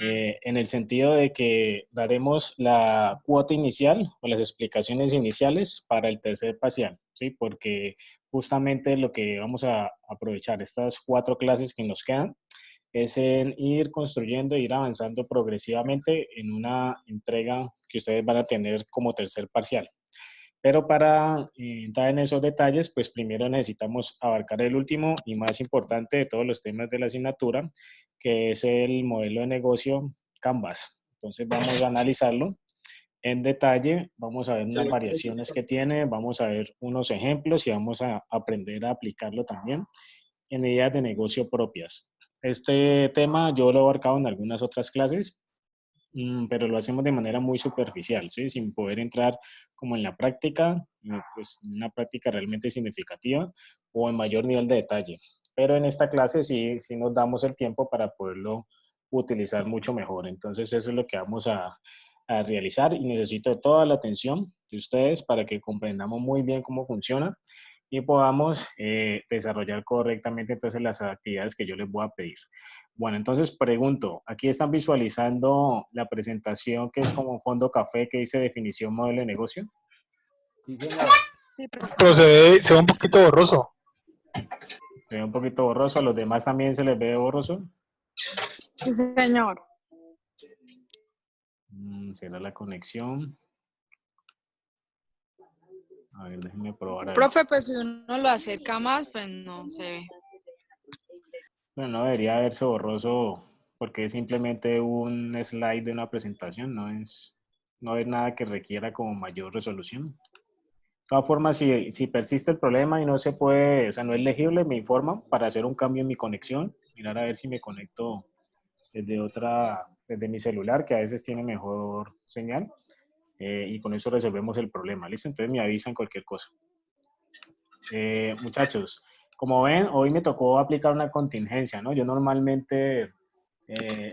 en el sentido de que daremos la cuota inicial o las explicaciones iniciales para el tercer parcial, ¿sí? Porque justamente lo que vamos a aprovechar estas 4 clases que nos quedan es en ir construyendo e ir avanzando progresivamente en una entrega que ustedes van a tener como tercer parcial. Pero para entrar en esos detalles, pues primero necesitamos abarcar el último y más importante de todos los temas de la asignatura, que es el modelo de negocio Canvas. Entonces vamos a analizarlo en detalle, vamos a ver unas variaciones que tiene, vamos a ver unos ejemplos y vamos a aprender a aplicarlo también en ideas de negocio propias. Este tema yo lo he abarcado en algunas otras clases, pero lo hacemos de manera muy superficial, ¿sí? Sin poder entrar como en la práctica, pues en una práctica realmente significativa o en mayor nivel de detalle. Pero en esta clase sí nos damos el tiempo para poderlo utilizar mucho mejor. Entonces eso es lo que vamos a realizar y necesito de toda la atención de ustedes para que comprendamos muy bien cómo funciona y podamos desarrollar correctamente entonces las actividades que yo les voy a pedir. Bueno, entonces pregunto, aquí están visualizando la presentación que es como un fondo café que dice definición modelo de negocio. Sí, señor. Sí, Pero profesor. se ve un poquito borroso. Se ve un poquito borroso, a los demás también se les ve borroso. Sí, señor. ¿Será la conexión? A ver, déjenme probar. Profe, pues si uno lo acerca más, pues no se ve. Bueno, no debería verse borroso porque es simplemente un slide de una presentación, no es nada que requiera como mayor resolución. De todas formas, si persiste el problema y no se puede, o sea, no es legible, me informan para hacer un cambio en mi conexión, mirar a ver si me conecto desde mi celular, que a veces tiene mejor señal, y con eso resolvemos el problema, ¿listo? Entonces me avisan cualquier cosa. Muchachos, como ven, hoy me tocó aplicar una contingencia, ¿no? Yo normalmente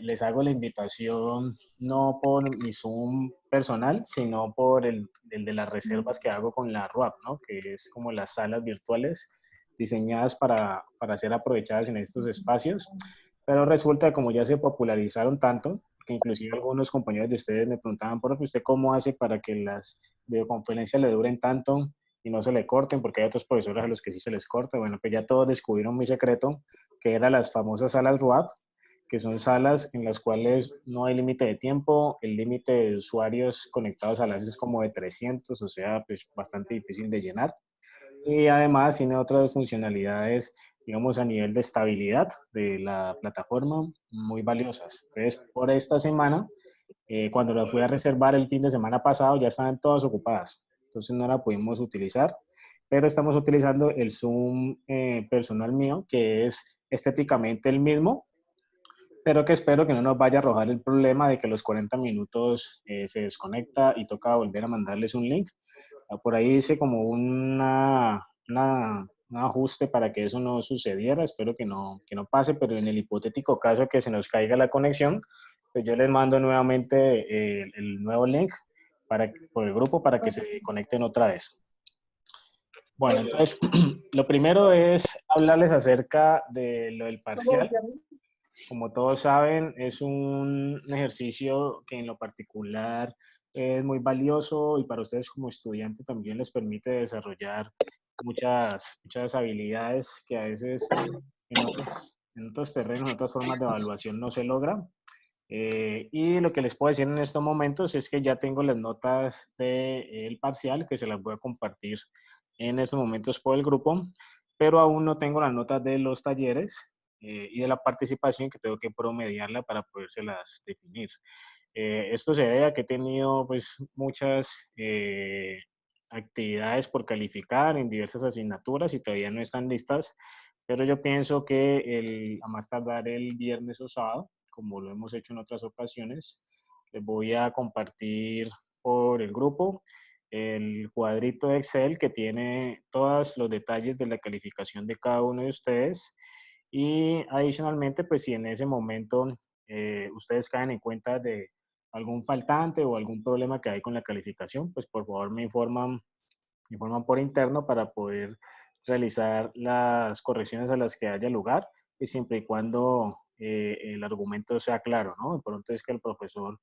les hago la invitación no por mi Zoom personal, sino por el de las reservas que hago con la RUAP, ¿no? Que es como las salas virtuales diseñadas para ser aprovechadas en estos espacios. Pero resulta que como ya se popularizaron tanto, que inclusive algunos compañeros de ustedes me preguntaban, profe, ¿usted cómo hace para que las videoconferencias le duren tanto y no se le corten? Porque hay otros profesores a los que sí se les corta. Bueno, pues ya todos descubrieron mi secreto, que eran las famosas salas RUAP, que son salas en las cuales no hay límite de tiempo, el límite de usuarios conectados a las es como de 300, o sea, pues bastante difícil de llenar. Y además tiene otras funcionalidades, digamos, a nivel de estabilidad de la plataforma muy valiosas. Entonces, por esta semana, cuando las fui a reservar el fin de semana pasado, ya estaban todas ocupadas. Entonces no la pudimos utilizar, pero estamos utilizando el Zoom personal mío, que es estéticamente el mismo, pero que espero que no nos vaya a arrojar el problema de que los 40 minutos se desconecta y toca volver a mandarles un link. Por ahí hice como un ajuste para que eso no sucediera, espero que no pase, pero en el hipotético caso que se nos caiga la conexión, pues yo les mando nuevamente el nuevo link por el grupo para que se conecten otra vez. Bueno, entonces, lo primero es hablarles acerca de lo del parcial. Como todos saben, es un ejercicio que en lo particular es muy valioso y para ustedes como estudiantes también les permite desarrollar muchas habilidades que a veces en otros terrenos, en otras formas de evaluación no se logra. Y lo que les puedo decir en estos momentos es que ya tengo las notas del parcial que se las voy a compartir en estos momentos por el grupo, pero aún no tengo las notas de los talleres y de la participación que tengo que promediarla para podérselas definir. Esto se debe a que he tenido pues muchas actividades por calificar en diversas asignaturas y todavía no están listas, pero yo pienso que a más tardar el viernes o sábado, como lo hemos hecho en otras ocasiones, les voy a compartir por el grupo el cuadrito de Excel que tiene todos los detalles de la calificación de cada uno de ustedes y adicionalmente, pues si en ese momento ustedes caen en cuenta de algún faltante o algún problema que hay con la calificación, pues por favor me informan por interno para poder realizar las correcciones a las que haya lugar y siempre y cuando el argumento sea claro, ¿no? De pronto es que el profesor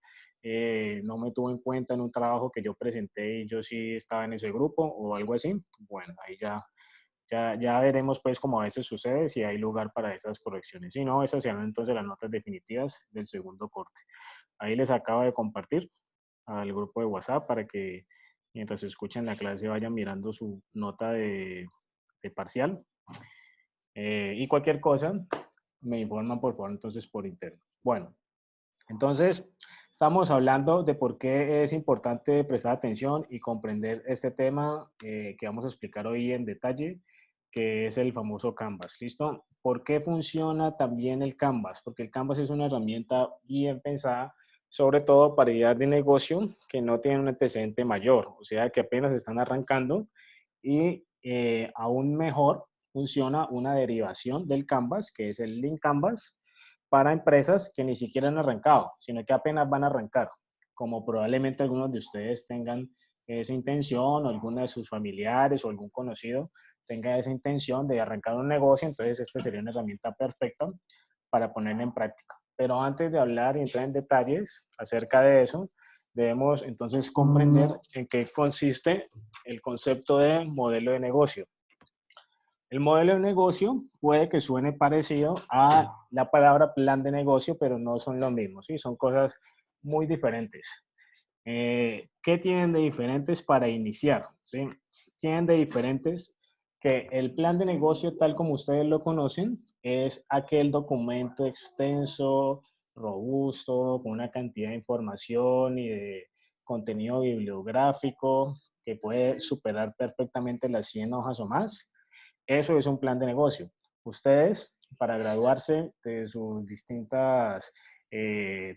no me tuvo en cuenta en un trabajo que yo presenté y yo sí estaba en ese grupo o algo así. Bueno, ahí ya veremos pues como a veces sucede si hay lugar para esas correcciones. Si no, esas serán entonces las notas definitivas del segundo corte. Ahí les acabo de compartir al grupo de WhatsApp para que mientras escuchen la clase vayan mirando su nota de parcial. Y cualquier cosa me informan por favor entonces por interno. Bueno, entonces estamos hablando de por qué es importante prestar atención y comprender este tema que vamos a explicar hoy en detalle, que es el famoso Canvas. ¿Listo? ¿Por qué funciona también el Canvas? Porque el Canvas es una herramienta bien pensada, sobre todo para ideas de negocio que no tienen un antecedente mayor, o sea, que apenas están arrancando y aún mejor funciona una derivación del Canvas, que es el Lean Canvas, para empresas que ni siquiera han arrancado, sino que apenas van a arrancar, como probablemente algunos de ustedes tengan esa intención, o alguno de sus familiares o algún conocido tenga esa intención de arrancar un negocio, entonces esta sería una herramienta perfecta para ponerla en práctica. Pero antes de hablar y entrar en detalles acerca de eso, debemos entonces comprender en qué consiste el concepto de modelo de negocio. El modelo de negocio puede que suene parecido a la palabra plan de negocio, pero no son lo mismo, ¿sí? Son cosas muy diferentes. ¿Qué tienen de diferentes para iniciar? ¿Sí? Tienen de diferentes que el plan de negocio, tal como ustedes lo conocen, es aquel documento extenso, robusto, con una cantidad de información y de contenido bibliográfico que puede superar perfectamente las 100 hojas o más. Eso es un plan de negocio. Ustedes, para graduarse de sus distintas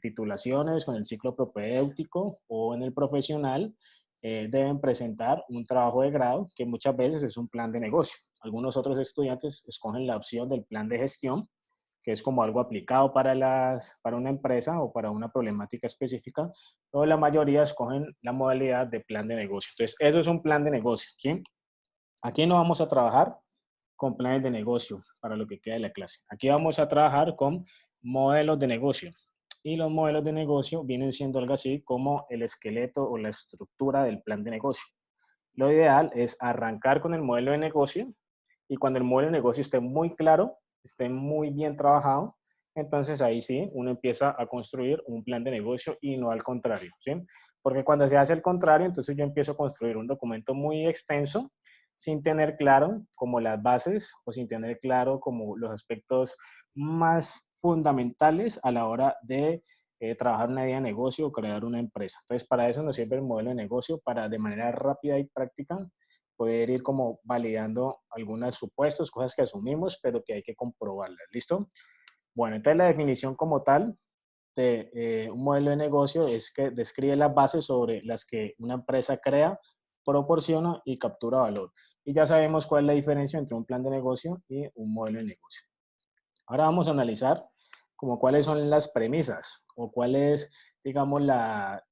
titulaciones con el ciclo propedéutico o en el profesional, deben presentar un trabajo de grado que muchas veces es un plan de negocio. Algunos otros estudiantes escogen la opción del plan de gestión, que es como algo aplicado para una empresa o para una problemática específica, pero la mayoría escogen la modalidad de plan de negocio. Entonces, eso es un plan de negocio, ¿sí? Aquí no vamos a trabajar con planes de negocio para lo que queda de la clase. Aquí vamos a trabajar con modelos de negocio. Y los modelos de negocio vienen siendo algo así como el esqueleto o la estructura del plan de negocio. Lo ideal es arrancar con el modelo de negocio y cuando el modelo de negocio esté muy claro, esté muy bien trabajado, entonces ahí sí uno empieza a construir un plan de negocio y no al contrario, ¿sí? Porque cuando se hace el contrario, entonces yo empiezo a construir un documento muy extenso sin tener claro como las bases o sin tener claro como los aspectos más fundamentales a la hora de trabajar una idea de negocio o crear una empresa. Entonces, para eso nos sirve el modelo de negocio, para de manera rápida y práctica poder ir como validando algunos supuestos, cosas que asumimos, pero que hay que comprobarlas. ¿Listo? Bueno, entonces la definición como tal de un modelo de negocio es que describe las bases sobre las que una empresa crea, proporciona y captura valor. Y ya sabemos cuál es la diferencia entre un plan de negocio y un modelo de negocio. Ahora vamos a analizar como cuáles son las premisas o cuáles, digamos, las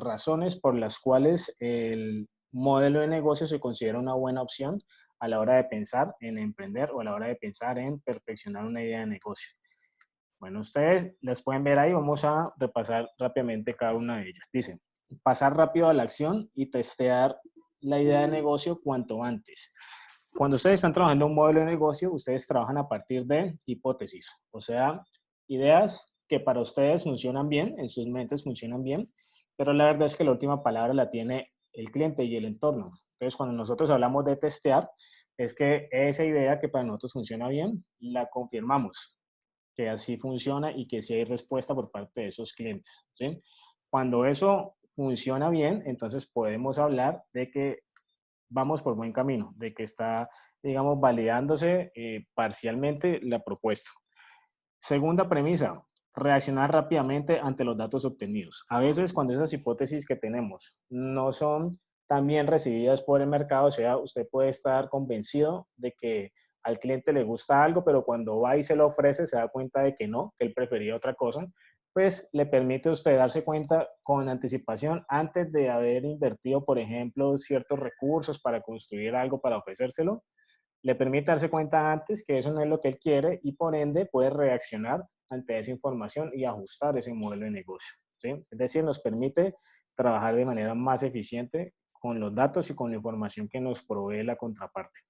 razones por las cuales el modelo de negocio se considera una buena opción a la hora de pensar en emprender o a la hora de pensar en perfeccionar una idea de negocio. Bueno, ustedes las pueden ver ahí, vamos a repasar rápidamente cada una de ellas. Dicen, pasar rápido a la acción y testear la idea de negocio cuanto antes. Cuando ustedes están trabajando un modelo de negocio, ustedes trabajan a partir de hipótesis, o sea, ideas que para ustedes funcionan bien, en sus mentes funcionan bien, pero la verdad es que la última palabra la tiene el cliente y el entorno. Entonces, cuando nosotros hablamos de testear, es que esa idea que para nosotros funciona bien, la confirmamos, que así funciona y que sí hay respuesta por parte de esos clientes, ¿sí? Cuando eso funciona bien, entonces podemos hablar de que vamos por buen camino, de que está, digamos, validándose parcialmente la propuesta. Segunda premisa, reaccionar rápidamente ante los datos obtenidos. A veces cuando esas hipótesis que tenemos no son tan bien recibidas por el mercado, o sea, usted puede estar convencido de que al cliente le gusta algo, pero cuando va y se lo ofrece se da cuenta de que no, que él prefería otra cosa, pues le permite a usted darse cuenta con anticipación antes de haber invertido, por ejemplo, ciertos recursos para construir algo, para ofrecérselo, le permite darse cuenta antes que eso no es lo que él quiere y por ende puede reaccionar ante esa información y ajustar ese modelo de negocio, ¿sí? Es decir, nos permite trabajar de manera más eficiente con los datos y con la información que nos provee la contraparte.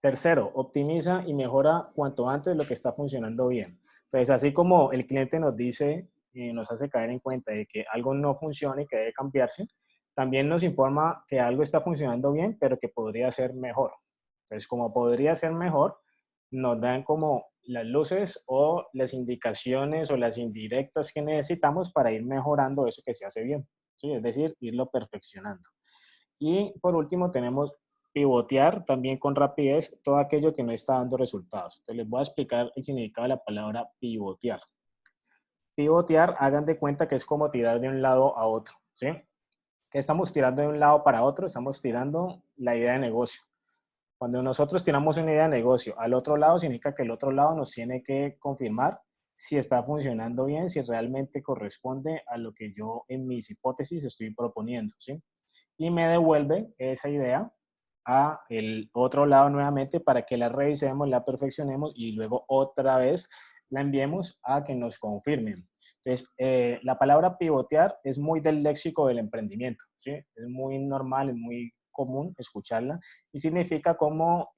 Tercero, optimiza y mejora cuanto antes lo que está funcionando bien. Entonces, así como el cliente nos dice y nos hace caer en cuenta de que algo no funciona y que debe cambiarse, también nos informa que algo está funcionando bien, pero que podría ser mejor. Entonces, como podría ser mejor, nos dan como las luces o las indicaciones o las indirectas que necesitamos para ir mejorando eso que se hace bien, ¿sí? Es decir, irlo perfeccionando. Y por último tenemos pivotear también con rapidez todo aquello que no está dando resultados. Entonces les voy a explicar el significado de la palabra pivotear. Pivotear, hagan de cuenta que es como tirar de un lado a otro, ¿sí? Que estamos tirando de un lado para otro, estamos tirando la idea de negocio. Cuando nosotros tiramos una idea de negocio al otro lado, significa que el otro lado nos tiene que confirmar si está funcionando bien, si realmente corresponde a lo que yo en mis hipótesis estoy proponiendo, ¿sí? Y me devuelve esa idea a el otro lado nuevamente para que la revisemos, la perfeccionemos y luego otra vez la enviemos a que nos confirmen. Entonces, la palabra pivotear es muy del léxico del emprendimiento, ¿sí? Es muy normal, es muy común escucharla y significa como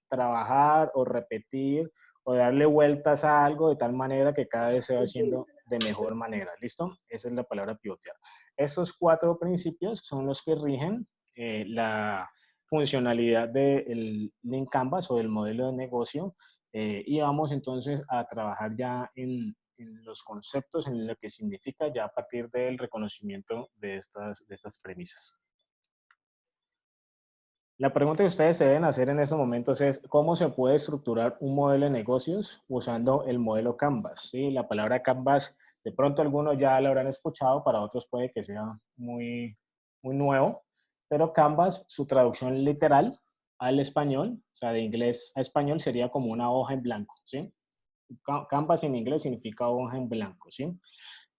trabajar o repetir o darle vueltas a algo de tal manera que cada vez se va haciendo de mejor manera. ¿Listo? Esa es la palabra pivotear. Estos 4 principios son los que rigen la funcionalidad del Lean Canvas o del modelo de negocio y vamos entonces a trabajar ya en los conceptos, en lo que significa ya a partir del reconocimiento de estas premisas. La pregunta que ustedes se deben hacer en estos momentos es ¿cómo se puede estructurar un modelo de negocios usando el modelo Canvas? ¿Sí? La palabra Canvas, de pronto algunos ya lo habrán escuchado, para otros puede que sea muy nuevo, pero Canvas, su traducción literal al español, o sea, de inglés a español, sería como una hoja en blanco, ¿sí? Canvas en inglés significa hoja en blanco, ¿sí?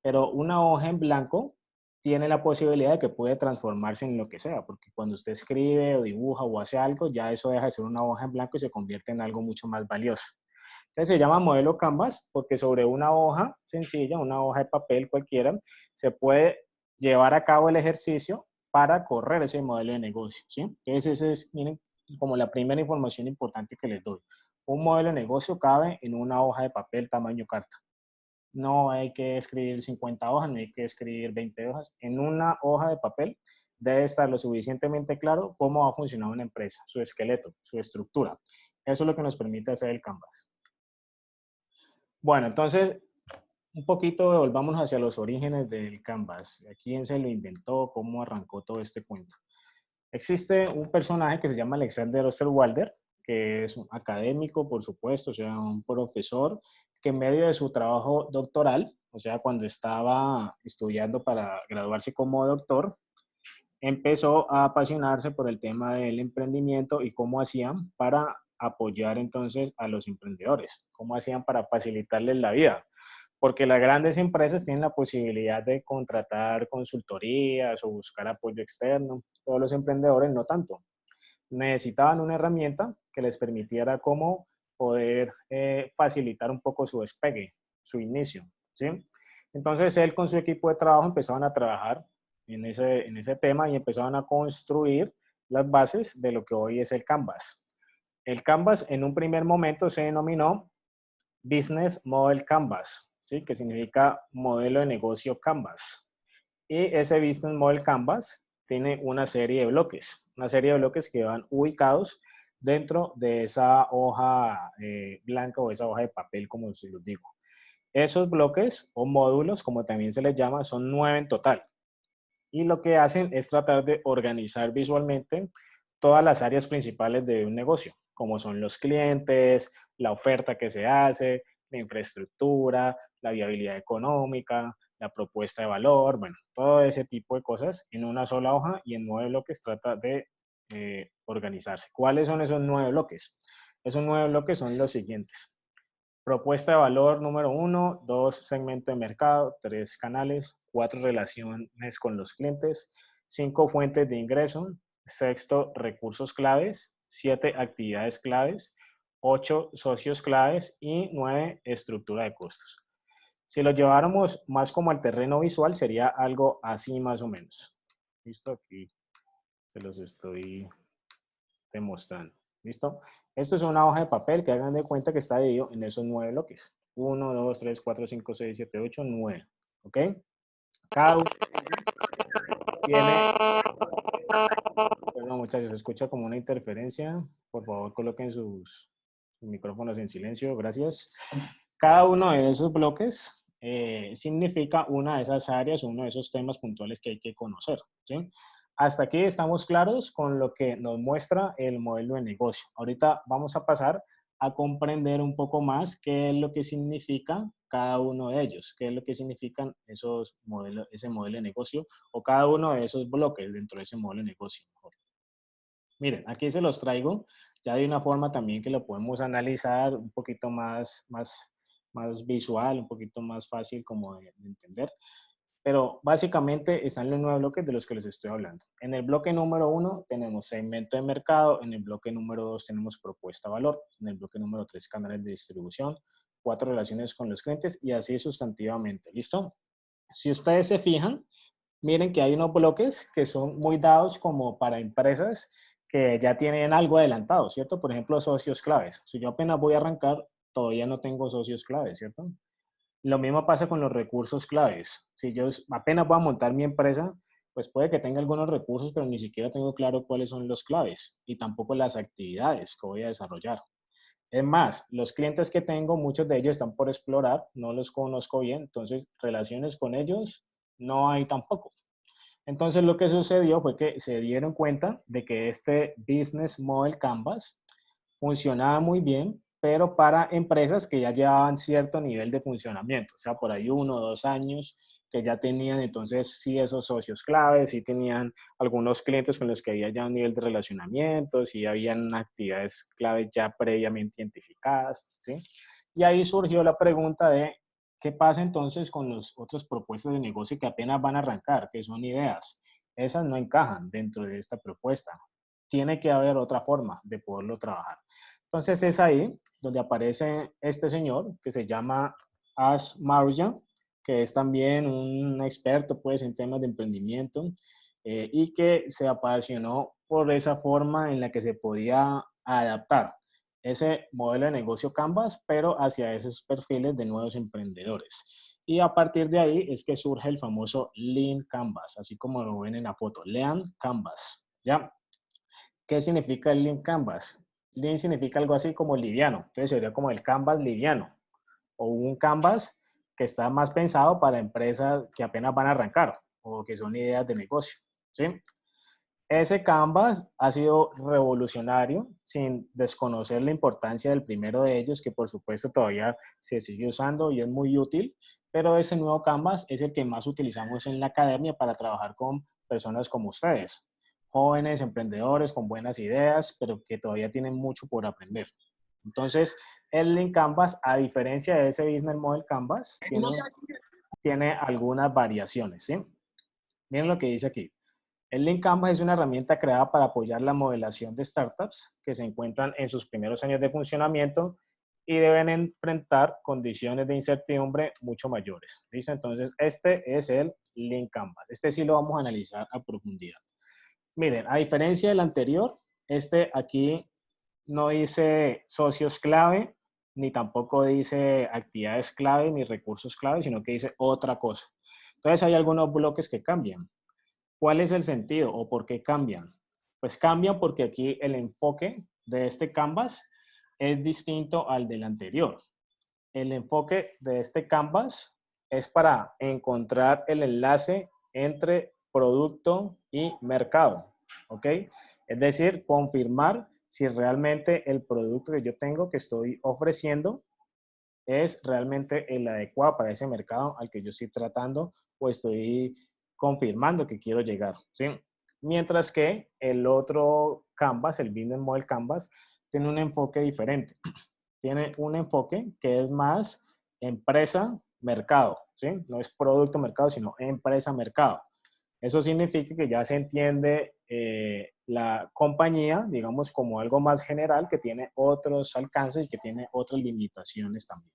Pero una hoja en blanco tiene la posibilidad de que puede transformarse en lo que sea, porque cuando usted escribe o dibuja o hace algo, ya eso deja de ser una hoja en blanco y se convierte en algo mucho más valioso. Entonces se llama modelo Canvas porque sobre una hoja sencilla, una hoja de papel cualquiera, se puede llevar a cabo el ejercicio para correr ese modelo de negocio, ¿sí? Entonces ese es, miren, como la primera información importante que les doy. Un modelo de negocio cabe en una hoja de papel tamaño carta. No hay que escribir 50 hojas, no hay que escribir 20 hojas. En una hoja de papel debe estar lo suficientemente claro cómo va a funcionar una empresa, su esqueleto, su estructura. Eso es lo que nos permite hacer el Canvas. Bueno, entonces, un poquito volvamos hacia los orígenes del Canvas. ¿Quién se lo inventó? ¿Cómo arrancó todo este cuento? Existe un personaje que se llama Alexander Osterwalder, que es un académico, por supuesto, o sea, un profesor que en medio de su trabajo doctoral, o sea, cuando estaba estudiando para graduarse como doctor, empezó a apasionarse por el tema del emprendimiento y cómo hacían para apoyar entonces a los emprendedores, cómo hacían para facilitarles la vida. Porque las grandes empresas tienen la posibilidad de contratar consultorías o buscar apoyo externo. Todos los emprendedores no tanto. Necesitaban una herramienta que les permitiera cómo poder facilitar un poco su despegue, su inicio, ¿sí? Entonces él con su equipo de trabajo empezaron a trabajar en ese tema y empezaron a construir las bases de lo que hoy es el Canvas. El Canvas en un primer momento se denominó Business Model Canvas, ¿sí? Que significa modelo de negocio Canvas. Y ese Business Model Canvas tiene una serie de bloques que van ubicados dentro de esa hoja blanca o esa hoja de papel, como se los digo. Esos bloques o módulos, como también se les llama, son 9 en total. Y lo que hacen es tratar de organizar visualmente todas las áreas principales de un negocio, como son los clientes, la oferta que se hace, la infraestructura, la viabilidad económica, la propuesta de valor, bueno, todo ese tipo de cosas en una sola hoja y en 9 bloques trata de organizarse. ¿Cuáles son esos 9 bloques? Esos 9 bloques son los siguientes. Propuesta de valor número 1, 2 segmento de mercado, 3 canales, 4 relaciones con los clientes, 5 fuentes de ingreso, sexto recursos claves 7 actividades claves, 8 socios claves y 9 estructura de costos. Si lo lleváramos más como al terreno visual, sería algo así más o menos. ¿Listo? Aquí se los estoy demostrando. ¿Listo? Esto es una hoja de papel que hagan de cuenta que está dividido en esos 9 bloques. 1, 2, 3, 4, 5, 6, 7, 8, 9. ¿Ok? Cada uno tiene... Perdón, muchachos, se escucha como una interferencia. Por favor, coloquen sus micrófonos en silencio. Gracias. Cada uno de esos bloques significa una de esas áreas, uno de esos temas puntuales que hay que conocer. ¿Sí? Hasta aquí estamos claros con lo que nos muestra el modelo de negocio. Ahorita vamos a pasar a comprender un poco más qué es lo que significa cada uno de ellos, qué es lo que significan esos modelos, ese modelo de negocio o cada uno de esos bloques dentro de ese modelo de negocio. Miren, aquí se los traigo ya de una forma también que lo podemos analizar un poquito más visual, un poquito más fácil como de entender. Pero básicamente están los 9 bloques de los que les estoy hablando. En el bloque número 1 tenemos segmento de mercado, en el bloque número 2 tenemos propuesta de valor, en el bloque número 3 canales de distribución, 4 relaciones con los clientes y así sustantivamente. ¿Listo? Si ustedes se fijan, miren que hay unos bloques que son muy dados como para empresas que ya tienen algo adelantado, ¿cierto? Por ejemplo, socios claves. Si yo apenas voy a arrancar, todavía no tengo socios claves, ¿cierto? Lo mismo pasa con los recursos claves. Si yo apenas voy a montar mi empresa, pues puede que tenga algunos recursos, pero ni siquiera tengo claro cuáles son los claves y tampoco las actividades que voy a desarrollar. Es más, los clientes que tengo, muchos de ellos están por explorar, no los conozco bien, entonces relaciones con ellos no hay tampoco. Entonces lo que sucedió fue que se dieron cuenta de que este Business Model Canvas funcionaba muy bien, pero para empresas que ya llevaban cierto nivel de funcionamiento, o sea, por ahí 1 o 2 años, que ya tenían entonces sí esos socios claves, sí tenían algunos clientes con los que había ya un nivel de relacionamiento, sí habían actividades claves ya previamente identificadas, ¿sí? Y ahí surgió la pregunta de qué pasa entonces con las otras propuestas de negocio que apenas van a arrancar, que son ideas. Esas no encajan dentro de esta propuesta. Tiene que haber otra forma de poderlo trabajar. Entonces es ahí donde aparece este señor que se llama Ash Maurya, que es también un experto pues en temas de emprendimiento y que se apasionó por esa forma en la que se podía adaptar ese modelo de negocio Canvas, pero hacia esos perfiles de nuevos emprendedores. Y a partir de ahí es que surge el famoso Lean Canvas, así como lo ven en la foto, Lean Canvas, ¿ya? ¿Qué significa el Lean Canvas? Lean significa algo así como liviano, entonces sería como el Canvas liviano, o un Canvas que está más pensado para empresas que apenas van a arrancar, o que son ideas de negocio, ¿sí? Ese Canvas ha sido revolucionario sin desconocer la importancia del primero de ellos, que por supuesto todavía se sigue usando y es muy útil, pero ese nuevo Canvas es el que más utilizamos en la academia para trabajar con personas como ustedes, jóvenes, emprendedores con buenas ideas, pero que todavía tienen mucho por aprender. Entonces, el Lean Canvas, a diferencia de ese Business Model Canvas, tiene algunas variaciones, ¿sí? Miren lo que dice aquí. El Lean Canvas es una herramienta creada para apoyar la modelación de startups que se encuentran en sus primeros años de funcionamiento y deben enfrentar condiciones de incertidumbre mucho mayores. ¿Listo? Entonces, este es el Lean Canvas. Este sí lo vamos a analizar a profundidad. Miren, a diferencia del anterior, este aquí no dice socios clave, ni tampoco dice actividades clave, ni recursos clave, sino que dice otra cosa. Entonces, hay algunos bloques que cambian. ¿Cuál es el sentido o por qué cambian? Pues cambian porque aquí el enfoque de este Canvas es distinto al del anterior. El enfoque de este Canvas es para encontrar el enlace entre producto y mercado, ¿ok? Es decir, confirmar si realmente el producto que yo tengo, que estoy ofreciendo, es realmente el adecuado para ese mercado al que yo estoy tratando o estoy confirmando que quiero llegar, ¿sí? Mientras que el otro Canvas, el Business Model Canvas, tiene un enfoque diferente. Tiene un enfoque que es más empresa-mercado, ¿sí? No es producto-mercado, sino empresa-mercado. Eso significa que ya se entiende la compañía, digamos, como algo más general que tiene otros alcances y que tiene otras limitaciones también.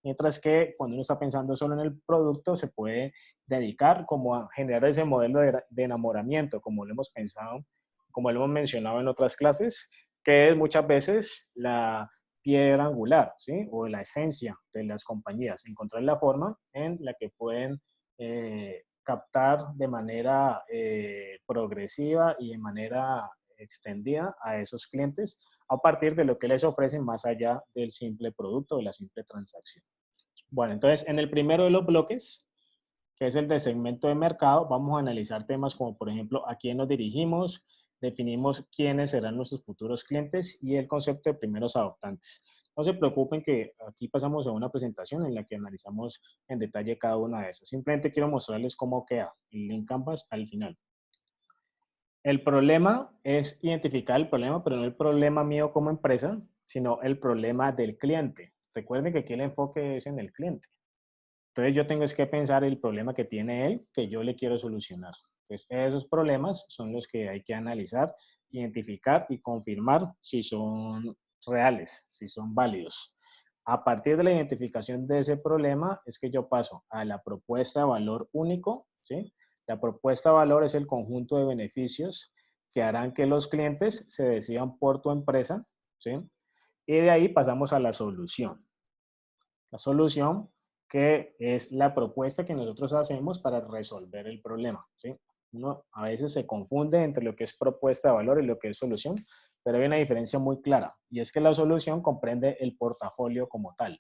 Mientras que cuando uno está pensando solo en el producto, se puede dedicar como a generar ese modelo de enamoramiento, como lo hemos pensado, como lo hemos mencionado en otras clases, que es muchas veces la piedra angular, ¿sí? O la esencia de las compañías, encontrar la forma en la que pueden captar de manera progresiva y de manera extendida a esos clientes a partir de lo que les ofrecen más allá del simple producto o de la simple transacción. Bueno, entonces en el primero de los bloques, que es el de segmento de mercado, vamos a analizar temas como, por ejemplo, a quién nos dirigimos, definimos quiénes serán nuestros futuros clientes y el concepto de primeros adoptantes. No se preocupen que aquí pasamos a una presentación en la que analizamos en detalle cada una de esas. Simplemente quiero mostrarles cómo queda el link Canvas al final. El problema es identificar el problema, pero no el problema mío como empresa, sino el problema del cliente. Recuerden que aquí el enfoque es en el cliente. Entonces yo tengo es que pensar el problema que tiene él, que yo le quiero solucionar. Entonces esos problemas son los que hay que analizar, identificar y confirmar si son reales, si son válidos. A partir de la identificación de ese problema es que yo paso a la propuesta de valor único, ¿sí? La propuesta de valor es el conjunto de beneficios que harán que los clientes se decidan por tu empresa, ¿sí? Y de ahí pasamos a la solución. La solución que es la propuesta que nosotros hacemos para resolver el problema, ¿sí? Uno a veces se confunde entre lo que es propuesta de valor y lo que es solución, pero hay una diferencia muy clara, y es que la solución comprende el portafolio como tal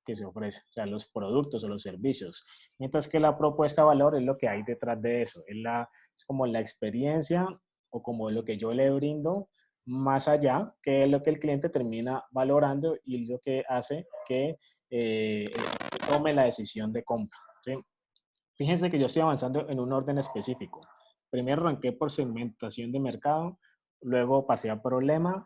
que se ofrece, o sea, los productos o los servicios, mientras que la propuesta de valor es lo que hay detrás de eso, es como la experiencia o como lo que yo le brindo más allá, que es lo que el cliente termina valorando y lo que hace que tome la decisión de compra, ¿sí? Fíjense que yo estoy avanzando en un orden específico. Primero arranqué por segmentación de mercado, luego pasé a problema,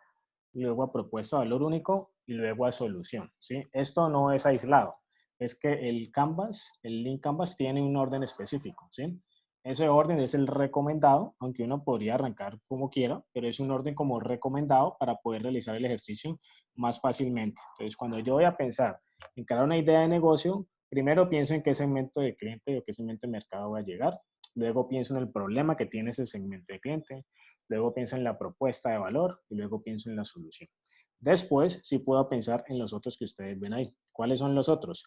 luego a propuesta de valor único y luego a solución, ¿sí? Esto no es aislado, es que el Canvas, el link Canvas tiene un orden específico, ¿sí? Ese orden es el recomendado, aunque uno podría arrancar como quiera, pero es un orden como recomendado para poder realizar el ejercicio más fácilmente. Entonces, cuando yo voy a pensar en crear una idea de negocio, primero pienso en qué segmento de cliente o qué segmento de mercado va a llegar. Luego pienso en el problema que tiene ese segmento de cliente. Luego pienso en la propuesta de valor y luego pienso en la solución. Después, sí puedo pensar en los otros que ustedes ven ahí. ¿Cuáles son los otros?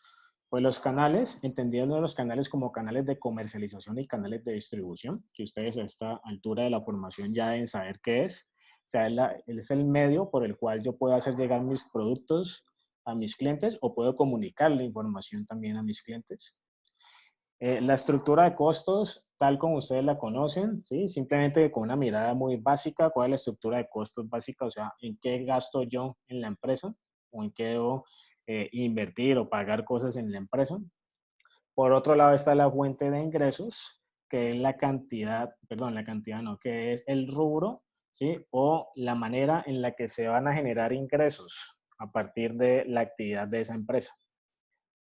Pues los canales, entendiendo los canales como canales de comercialización y canales de distribución, que ustedes a esta altura de la formación ya deben saber qué es. O sea, es el medio por el cual yo puedo hacer llegar mis productos a mis clientes o puedo comunicar la información también a mis clientes. La estructura de costos, tal como ustedes la conocen, ¿sí? Simplemente con una mirada muy básica, cuál es la estructura de costos básica, o sea, en qué gasto yo en la empresa o en qué debo invertir o pagar cosas en la empresa. Por otro lado está la fuente de ingresos, que es la cantidad, perdón, la cantidad no, que es el rubro, ¿sí? O la manera en la que se van a generar ingresos a partir de la actividad de esa empresa.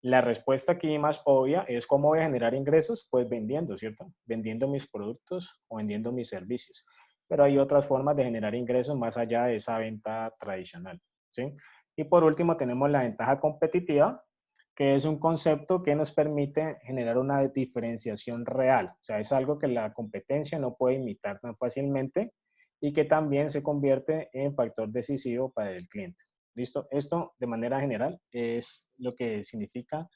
La respuesta aquí más obvia es cómo voy a generar ingresos, pues vendiendo, ¿cierto? Vendiendo mis productos o vendiendo mis servicios. Pero hay otras formas de generar ingresos más allá de esa venta tradicional, ¿sí? Y por último tenemos la ventaja competitiva, que es un concepto que nos permite generar una diferenciación real. O sea, es algo que la competencia no puede imitar tan fácilmente y que también se convierte en factor decisivo para el cliente. ¿Listo? Esto de manera general es lo que significa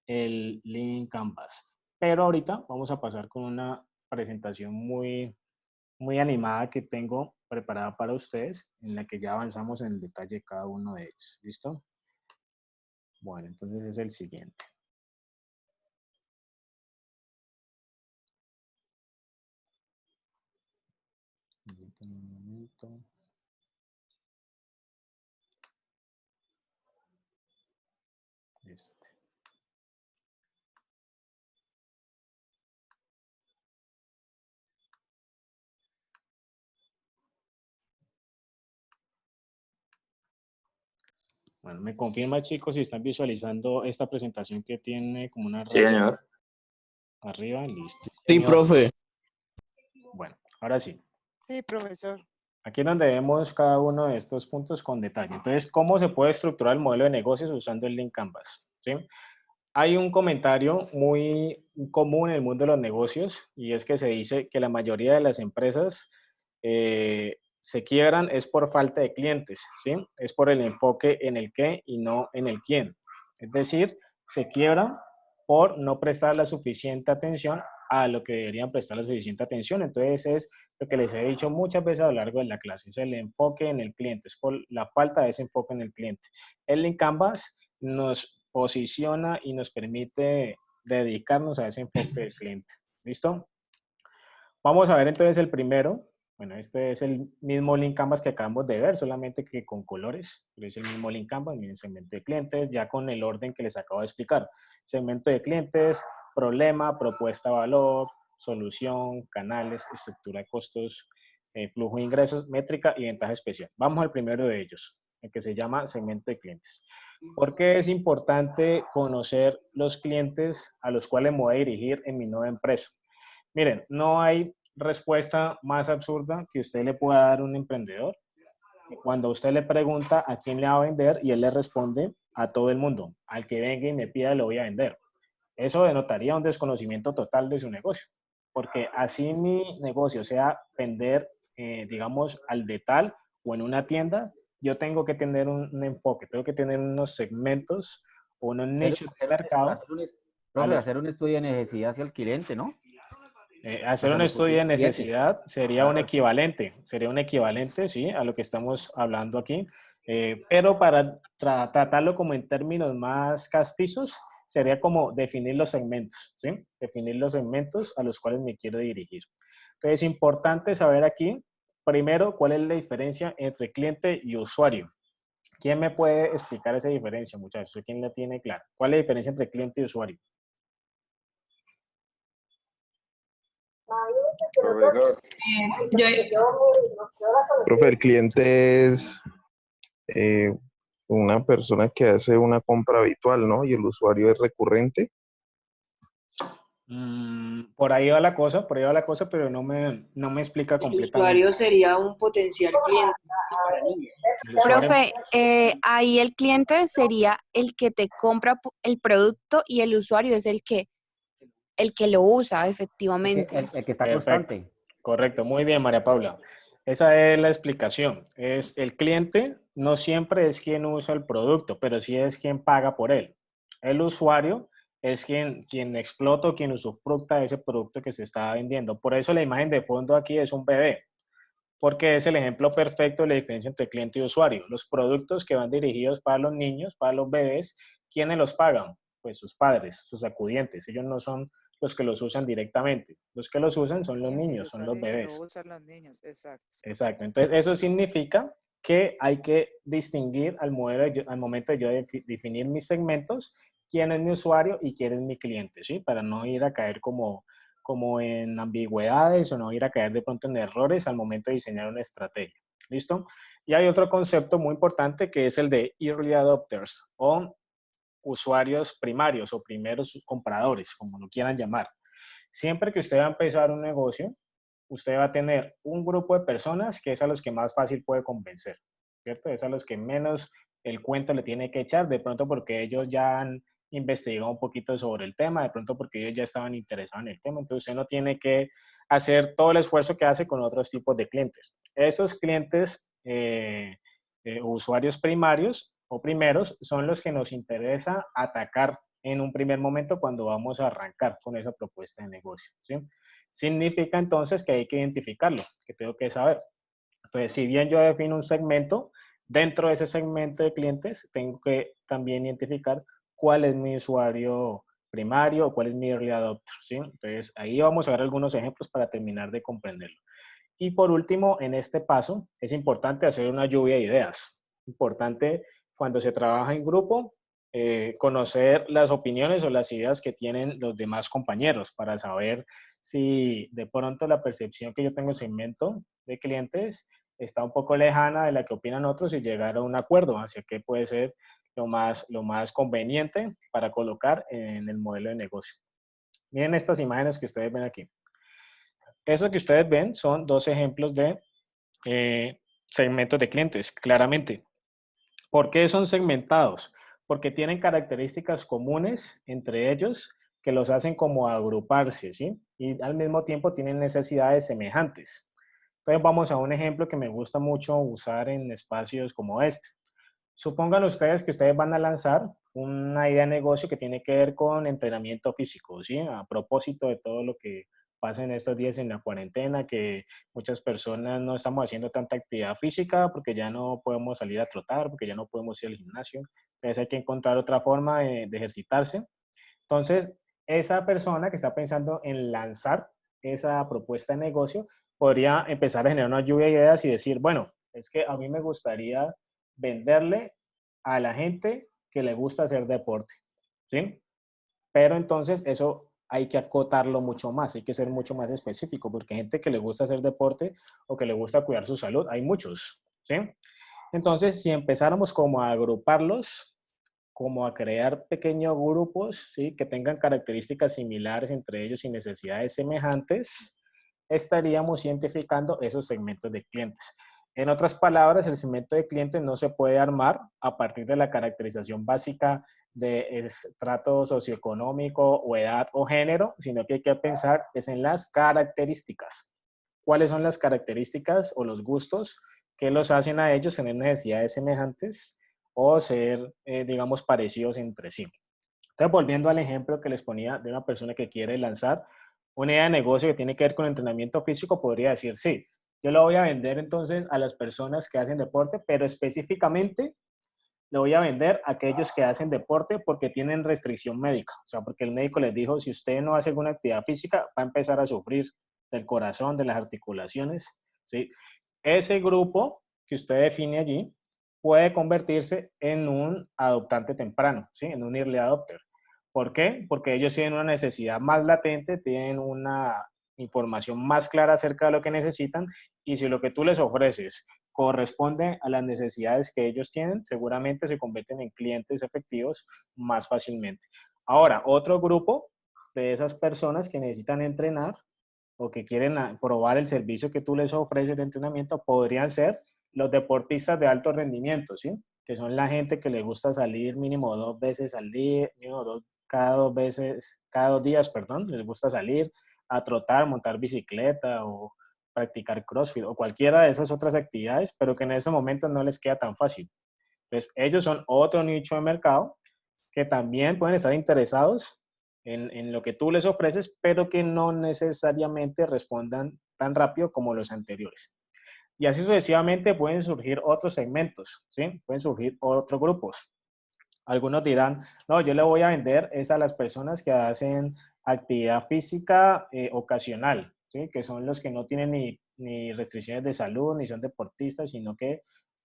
el Lean Canvas. Pero ahorita vamos a pasar con una presentación muy animada que tengo preparada para ustedes, en la que ya avanzamos en el detalle de cada uno de ellos. ¿Listo? Bueno, entonces es el siguiente. Un momento. Este. Bueno, me confirma, chicos, si están visualizando esta presentación que tiene como una Sí, raya señor. arriba. Listo. Sí, Señor. profe. Bueno, ahora sí. Sí, profesor. Aquí es donde vemos cada uno de estos puntos con detalle. Entonces, ¿cómo se puede estructurar el modelo de negocios usando el Lean Canvas? ¿Sí? Hay un comentario muy común en el mundo de los negocios y es que se dice que la mayoría de las empresas se quiebran es por falta de clientes, ¿sí? Es por el enfoque en el qué y no en el quién. Es decir, se quiebran por no prestar la suficiente atención a lo que deberían prestar la suficiente atención. Entonces es lo que les he dicho muchas veces a lo largo de la clase, es el enfoque en el cliente, es por la falta de ese enfoque en el cliente. El Lean Canvas nos posiciona y nos permite dedicarnos a ese enfoque del cliente. ¿Listo? Vamos a ver entonces el primero. Bueno, este es el mismo Lean Canvas que acabamos de ver, solamente que con colores. Pero es el mismo Lean Canvas, miren, segmento de clientes, ya con el orden que les acabo de explicar. Segmento de clientes, problema, propuesta, valor, solución, canales, estructura de costos, flujo de ingresos, métrica y ventaja especial. Vamos al primero de ellos, el que se llama segmento de clientes. ¿Por qué es importante conocer los clientes a los cuales me voy a dirigir en mi nueva empresa? Miren, no hay respuesta más absurda que usted le pueda dar a un emprendedor cuando usted le pregunta a quién le va a vender y él le responde a todo el mundo. Al que venga y me pida, le voy a vender. Eso denotaría un desconocimiento total de su negocio, porque así mi negocio sea vender, digamos, al detal o en una tienda, yo tengo que tener un enfoque, tengo que tener unos segmentos o unos nichos de mercado a Profe, los hacer un estudio de necesidad hacia el cliente, ¿no? hacer Hacia un los estudio de posibles clientes. necesidad Claro. sería un equivalente, ¿sí? A lo que estamos hablando aquí, pero para tratarlo como en términos más castizos, sería como definir los segmentos, ¿sí? Definir los segmentos a los cuales me quiero dirigir. Entonces, es importante saber aquí, primero, cuál es la diferencia entre cliente y usuario. ¿Quién me puede explicar esa diferencia, muchachos? ¿Quién la tiene clara? ¿Cuál es la diferencia entre cliente y usuario? Profesor, Yo, profe, el cliente es eh, una persona que hace una compra habitual, ¿no? Y el usuario es recurrente. Por ahí va la cosa, pero no me explica el completamente. usuario sería un potencial cliente para niños. El usuario, Profe, ahí el cliente sería el que te compra el producto y el usuario es el que lo usa efectivamente. El que está perfecto, constante. correcto, muy bien, María Paula. Esa es la explicación. Es el cliente no siempre es quien usa el producto, pero sí es quien paga por él. El usuario es quien explota o quien usufructa ese producto que se está vendiendo. Por eso la imagen de fondo aquí es un bebé, porque es el ejemplo perfecto de la diferencia entre cliente y usuario. Los productos que van dirigidos para los niños, para los bebés, ¿quiénes los pagan? Pues sus padres, sus acudientes. Ellos no son los que los usan directamente. Los que los usan son los Cliente y niños, son los usuario que lo bebés. usan los niños, exacto. Exacto. Entonces, eso significa que hay que distinguir al momento de yo definir mis segmentos, quién es mi usuario y quién es mi cliente, ¿sí? Para no ir a caer como en ambigüedades o no ir a caer de pronto en errores al momento de diseñar una estrategia. ¿Listo? Y hay otro concepto muy importante que es el de early adopters o usuarios primarios o primeros compradores, como lo quieran llamar. Siempre que usted va a empezar un negocio, usted va a tener un grupo de personas que es a los que más fácil puede convencer, ¿cierto? Es a los que menos el cuento le tiene que echar, de pronto porque ellos ya han investigado un poquito sobre el tema, de pronto porque ellos ya estaban interesados en el tema, entonces usted no tiene que hacer todo el esfuerzo que hace con otros tipos de clientes. Esos clientes, usuarios primarios o primeros, son los que nos interesa atacar en un primer momento cuando vamos a arrancar con esa propuesta de negocio, ¿sí? Significa entonces que hay que identificarlo, que tengo que saber. Entonces, si bien yo defino un segmento, dentro de ese segmento de clientes tengo que también identificar cuál es mi usuario primario o cuál es mi early adopter, ¿sí? Entonces, ahí vamos a ver algunos ejemplos para terminar de comprenderlo. Y por último, en este paso, es importante hacer una lluvia de ideas. Importante cuando se trabaja en grupo, conocer las opiniones o las ideas que tienen los demás compañeros para saber si de pronto la percepción que yo tengo en segmento de clientes está un poco lejana de la que opinan otros y llegar a un acuerdo hacia qué puede ser lo más conveniente para colocar en el modelo de negocio. Miren estas imágenes que ustedes ven aquí. Eso que ustedes ven son dos ejemplos de segmentos de clientes, claramente. ¿Por qué son segmentados? Porque tienen características comunes entre ellos que los hacen como agruparse, ¿sí? Y al mismo tiempo tienen necesidades semejantes. Entonces vamos a un ejemplo que me gusta mucho usar en espacios como este. Supongan ustedes que ustedes van a lanzar una idea de negocio que tiene que ver con entrenamiento físico, ¿sí? A propósito de todo lo que pasa en estos días en la cuarentena, que muchas personas no estamos haciendo tanta actividad física porque ya no podemos salir a trotar, porque ya no podemos ir al gimnasio. Entonces hay que encontrar otra forma de ejercitarse. Entonces, esa persona que está pensando en lanzar esa propuesta de negocio podría empezar a generar una lluvia de ideas y decir, bueno, es que a mí me gustaría venderle a la gente que le gusta hacer deporte, ¿sí? Pero entonces eso hay que acotarlo mucho más, hay que ser mucho más específico, porque hay gente que le gusta hacer deporte o que le gusta cuidar su salud, hay muchos, ¿sí? Entonces, si empezáramos como a agruparlos, como a crear pequeños grupos, ¿sí? Que tengan características similares entre ellos y necesidades semejantes, estaríamos identificando esos segmentos de clientes. En otras palabras, el segmento de clientes no se puede armar a partir de la caracterización básica de estrato socioeconómico o edad o género, sino que hay que pensar es en las características. ¿Cuáles son las características o los gustos que los hacen a ellos tener necesidades semejantes o ser, digamos, parecidos entre sí? Entonces, volviendo al ejemplo que les ponía de una persona que quiere lanzar una idea de negocio que tiene que ver con entrenamiento físico, podría decir, sí, yo lo voy a vender entonces a las personas que hacen deporte, pero específicamente le voy a vender a aquellos que hacen deporte porque tienen restricción médica. O sea, porque el médico les dijo, si usted no hace alguna actividad física, va a empezar a sufrir del corazón, de las articulaciones, ¿sí? Ese grupo que usted define allí puede convertirse en un adoptante temprano, ¿sí? En un early adopter. ¿Por qué? Porque ellos tienen una necesidad más latente, tienen una información más clara acerca de lo que necesitan y si lo que tú les ofreces corresponde a las necesidades que ellos tienen, seguramente se convierten en clientes efectivos más fácilmente. Ahora, otro grupo de esas personas que necesitan entrenar o que quieren probar el servicio que tú les ofreces de entrenamiento podrían ser los deportistas de alto rendimiento, ¿sí? Que son la gente que le gusta salir mínimo 2 veces al día, mínimo cada 2 días, perdón, les gusta salir a trotar, montar bicicleta o practicar CrossFit o cualquiera de esas otras actividades, pero que en ese momento no les queda tan fácil. Entonces, ellos son otro nicho de mercado que también pueden estar interesados en lo que tú les ofreces, pero que no necesariamente respondan tan rápido como los anteriores. Y así sucesivamente pueden surgir otros segmentos, ¿sí? Pueden surgir otros grupos. Algunos dirán, no, yo le voy a vender es a las personas que hacen actividad física ocasional, ¿sí? Que son los que no tienen ni restricciones de salud, ni son deportistas, sino que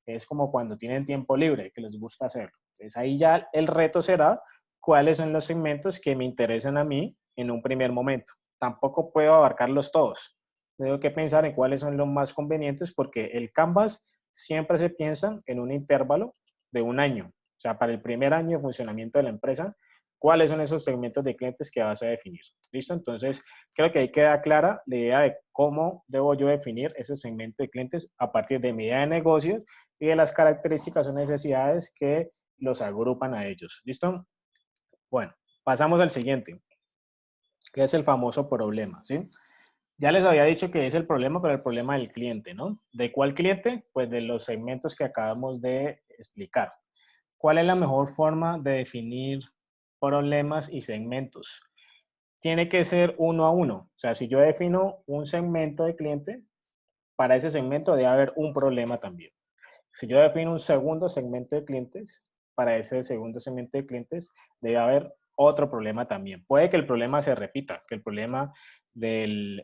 es como cuando tienen tiempo libre, que les gusta hacerlo. Entonces ahí ya el reto será cuáles son los segmentos que me interesan a mí en un primer momento. Tampoco puedo abarcarlos todos. Tengo que pensar en cuáles son los más convenientes porque el Canvas siempre se piensa en un intervalo de un año. O sea, para el primer año de funcionamiento de la empresa, ¿cuáles son esos segmentos de clientes que vas a definir? ¿Listo? Entonces, creo que ahí queda clara la idea de cómo debo yo definir ese segmento de clientes a partir de mi idea de negocio y de las características o necesidades que los agrupan a ellos. ¿Listo? Bueno, pasamos al siguiente, que es el famoso problema, ¿sí? Ya les había dicho que es el problema, pero el problema del cliente, ¿no? ¿De cuál cliente? Pues de los segmentos que acabamos de explicar. ¿Cuál es la mejor forma de definir problemas y segmentos? Tiene que ser uno a uno. O sea, si yo defino un segmento de cliente, para ese segmento debe haber un problema también. Si yo defino un segundo segmento de clientes, para ese segundo segmento de clientes debe haber otro problema también. Puede que el problema se repita, que el problema del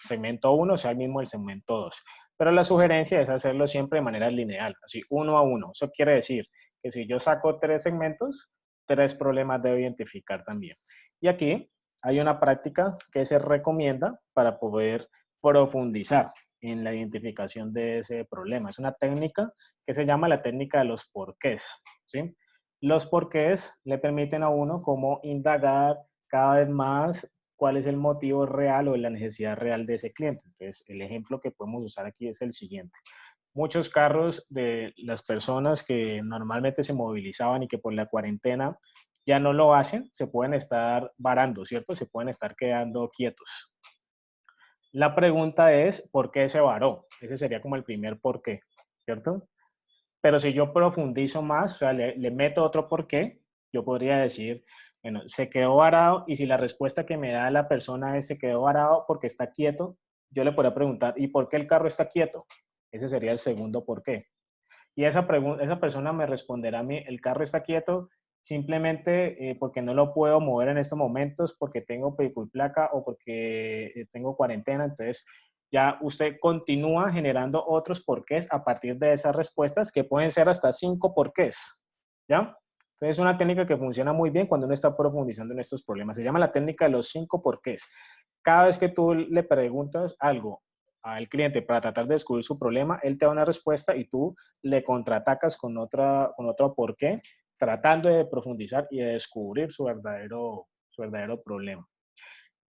segmento 1 sea el mismo del segmento 2. Pero la sugerencia es hacerlo siempre de manera lineal, así uno a uno. Eso quiere decir que si yo saco 3 segmentos, 3 problemas debo identificar también. Y aquí hay una práctica que se recomienda para poder profundizar en la identificación de ese problema. Es una técnica que se llama la técnica de los porqués, ¿sí? Los porqués le permiten a uno como indagar cada vez más cuál es el motivo real o la necesidad real de ese cliente. Entonces, el ejemplo que podemos usar aquí es el siguiente. Muchos carros de las personas que normalmente se movilizaban y que por la cuarentena ya no lo hacen, se pueden estar varando, ¿cierto? Se pueden estar quedando quietos. La pregunta es, ¿por qué se varó? Ese sería como el primer por qué, ¿cierto? Pero si yo profundizo más, o sea, le meto otro por qué, yo podría decir, bueno, se quedó varado y si la respuesta que me da la persona es se quedó varado porque está quieto, yo le podría preguntar, ¿y por qué el carro está quieto? Ese sería el segundo por qué. Y esa persona me responderá a mí, el carro está quieto simplemente porque no lo puedo mover en estos momentos, porque tengo pico y placa o porque tengo cuarentena. Entonces, ya usted continúa generando otros porqués a partir de esas respuestas que pueden ser hasta 5 porqués. ¿Ya? Entonces, es una técnica que funciona muy bien cuando uno está profundizando en estos problemas. Se llama la técnica de los 5 porqués. Cada vez que tú le preguntas algo al cliente para tratar de descubrir su problema, él te da una respuesta y tú le contraatacas con otro por qué, tratando de profundizar y de descubrir su verdadero problema.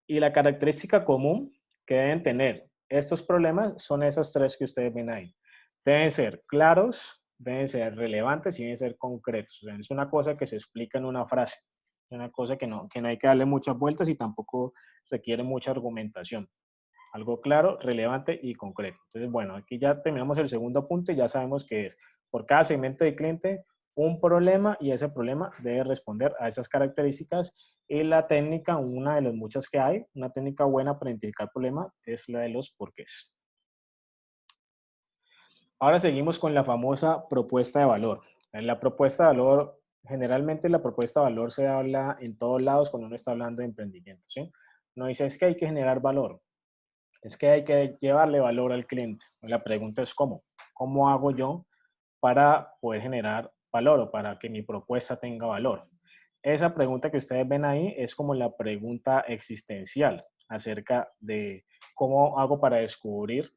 Y la característica común que deben tener estos problemas son esas tres que ustedes ven ahí. Deben ser claros, deben ser relevantes y deben ser concretos. O sea, es una cosa que se explica en una frase. Es una cosa que no hay que darle muchas vueltas y tampoco requiere mucha argumentación. Algo claro, relevante y concreto. Entonces, bueno, aquí ya terminamos el segundo punto y ya sabemos que es por cada segmento de cliente un problema y ese problema debe responder a esas características. Y la técnica, una de las muchas que hay, una técnica buena para identificar problema es la de los porqués. Ahora seguimos con la famosa propuesta de valor. En la propuesta de valor, generalmente la propuesta de valor se habla en todos lados cuando uno está hablando de emprendimiento, ¿sí? Uno dice, es que hay que generar valor. Es que hay que llevarle valor al cliente. La pregunta es ¿cómo? ¿Cómo hago yo para poder generar valor o para que mi propuesta tenga valor? Esa pregunta que ustedes ven ahí es como la pregunta existencial acerca de cómo hago para descubrir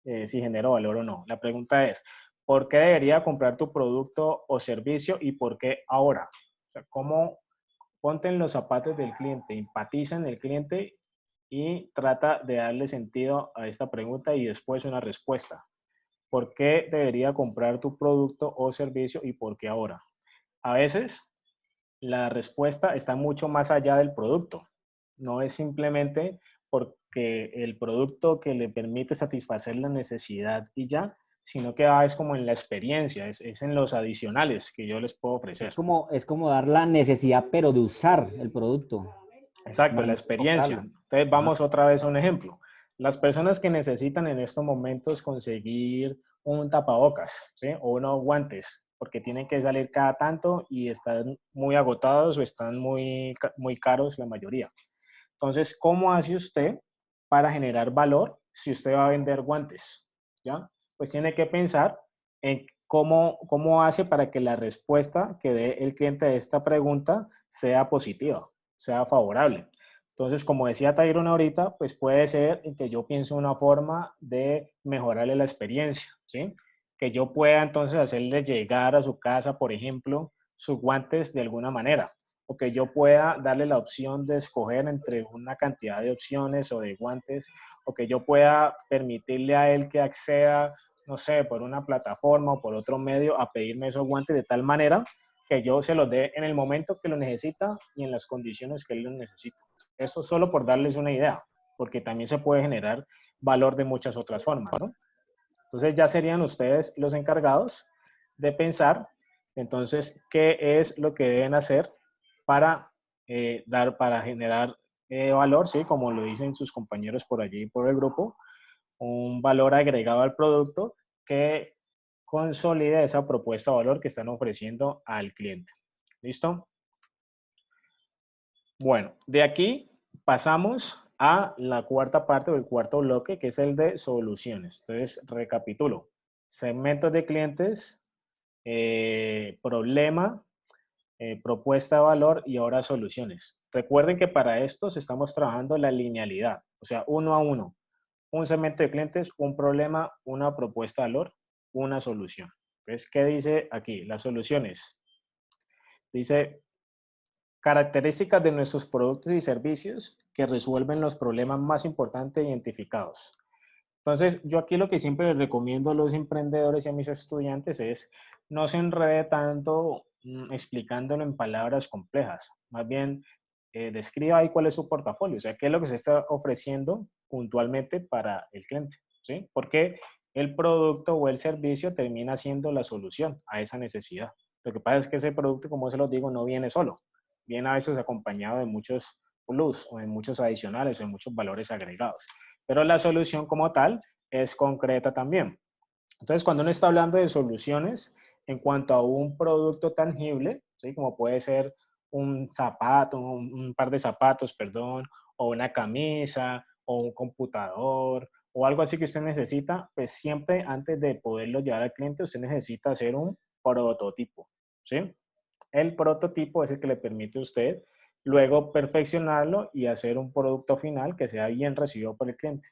si genero valor o no. La pregunta es, ¿por qué debería comprar tu producto o servicio y por qué ahora? O sea, ¿cómo ponte en los zapatos del cliente, empatiza en el cliente y trata de darle sentido a esta pregunta y después una respuesta? ¿Por qué debería comprar tu producto o servicio y por qué ahora? A veces la respuesta está mucho más allá del producto. No es simplemente porque el producto que le permite satisfacer la necesidad y ya, sino que es como en la experiencia, es en los adicionales que yo les puedo ofrecer. Es como dar la necesidad, pero de usar el producto. Exacto, No la experiencia. comprarlo. Entonces vamos otra vez a un ejemplo. Las personas que necesitan en estos momentos conseguir un tapabocas, ¿sí? O unos guantes, porque tienen que salir cada tanto y están muy agotados o están muy caros la mayoría. Entonces, ¿cómo hace usted para generar valor si usted va a vender guantes? ¿Ya? Pues tiene que pensar en cómo hace para que la respuesta que dé el cliente a esta pregunta sea positiva, sea favorable. Entonces, como decía Tyrone ahorita, pues puede ser que yo piense una forma de mejorarle la experiencia, ¿sí? Que yo pueda entonces hacerle llegar a su casa, por ejemplo, sus guantes de alguna manera, o que yo pueda darle la opción de escoger entre una cantidad de opciones o de guantes, o que yo pueda permitirle a él que acceda, no sé, por una plataforma o por otro medio a pedirme esos guantes de tal manera que yo se los dé en el momento que lo necesita y en las condiciones que él lo necesita. Eso solo por darles una idea, porque también se puede generar valor de muchas otras formas, ¿no? Entonces ya serían ustedes los encargados de pensar, entonces, qué es lo que deben hacer para para generar valor, ¿sí? Como lo dicen sus compañeros por allí, por el grupo, un valor agregado al producto que consolide esa propuesta de valor que están ofreciendo al cliente. ¿Listo? Bueno, de aquí pasamos a la cuarta parte o el cuarto bloque, que es el de soluciones. Entonces, recapitulo. Segmentos de clientes, problema, propuesta de valor y ahora soluciones. Recuerden que para estos estamos trabajando la linealidad, o sea, uno a uno. Un segmento de clientes, un problema, una propuesta de valor, una solución. Entonces, ¿qué dice aquí? Las soluciones. Dice, características de nuestros productos y servicios que resuelven los problemas más importantes identificados. Entonces, yo aquí lo que siempre les recomiendo a los emprendedores y a mis estudiantes es no se enrede tanto explicándolo en palabras complejas. Más bien, describa ahí cuál es su portafolio, o sea, qué es lo que se está ofreciendo puntualmente para el cliente, ¿sí? Porque el producto o el servicio termina siendo la solución a esa necesidad. Lo que pasa es que ese producto, como se los digo, no viene solo. Viene a veces acompañado de muchos plus o de muchos adicionales o de muchos valores agregados. Pero la solución como tal es concreta también. Entonces, cuando uno está hablando de soluciones en cuanto a un producto tangible, ¿sí? Como puede ser un zapato, un par de zapatos, perdón, o una camisa, o un computador, o algo así que usted necesita, pues siempre antes de poderlo llevar al cliente, usted necesita hacer un prototipo, ¿sí? El prototipo es el que le permite a usted luego perfeccionarlo y hacer un producto final que sea bien recibido por el cliente.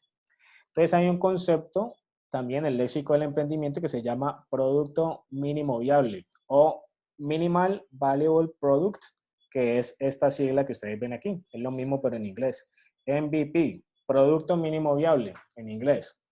Entonces hay un concepto también el léxico del emprendimiento que se llama producto mínimo viable o minimal valuable product, que es esta sigla que ustedes ven aquí. Es lo mismo pero en inglés. MVP, producto mínimo viable en inglés.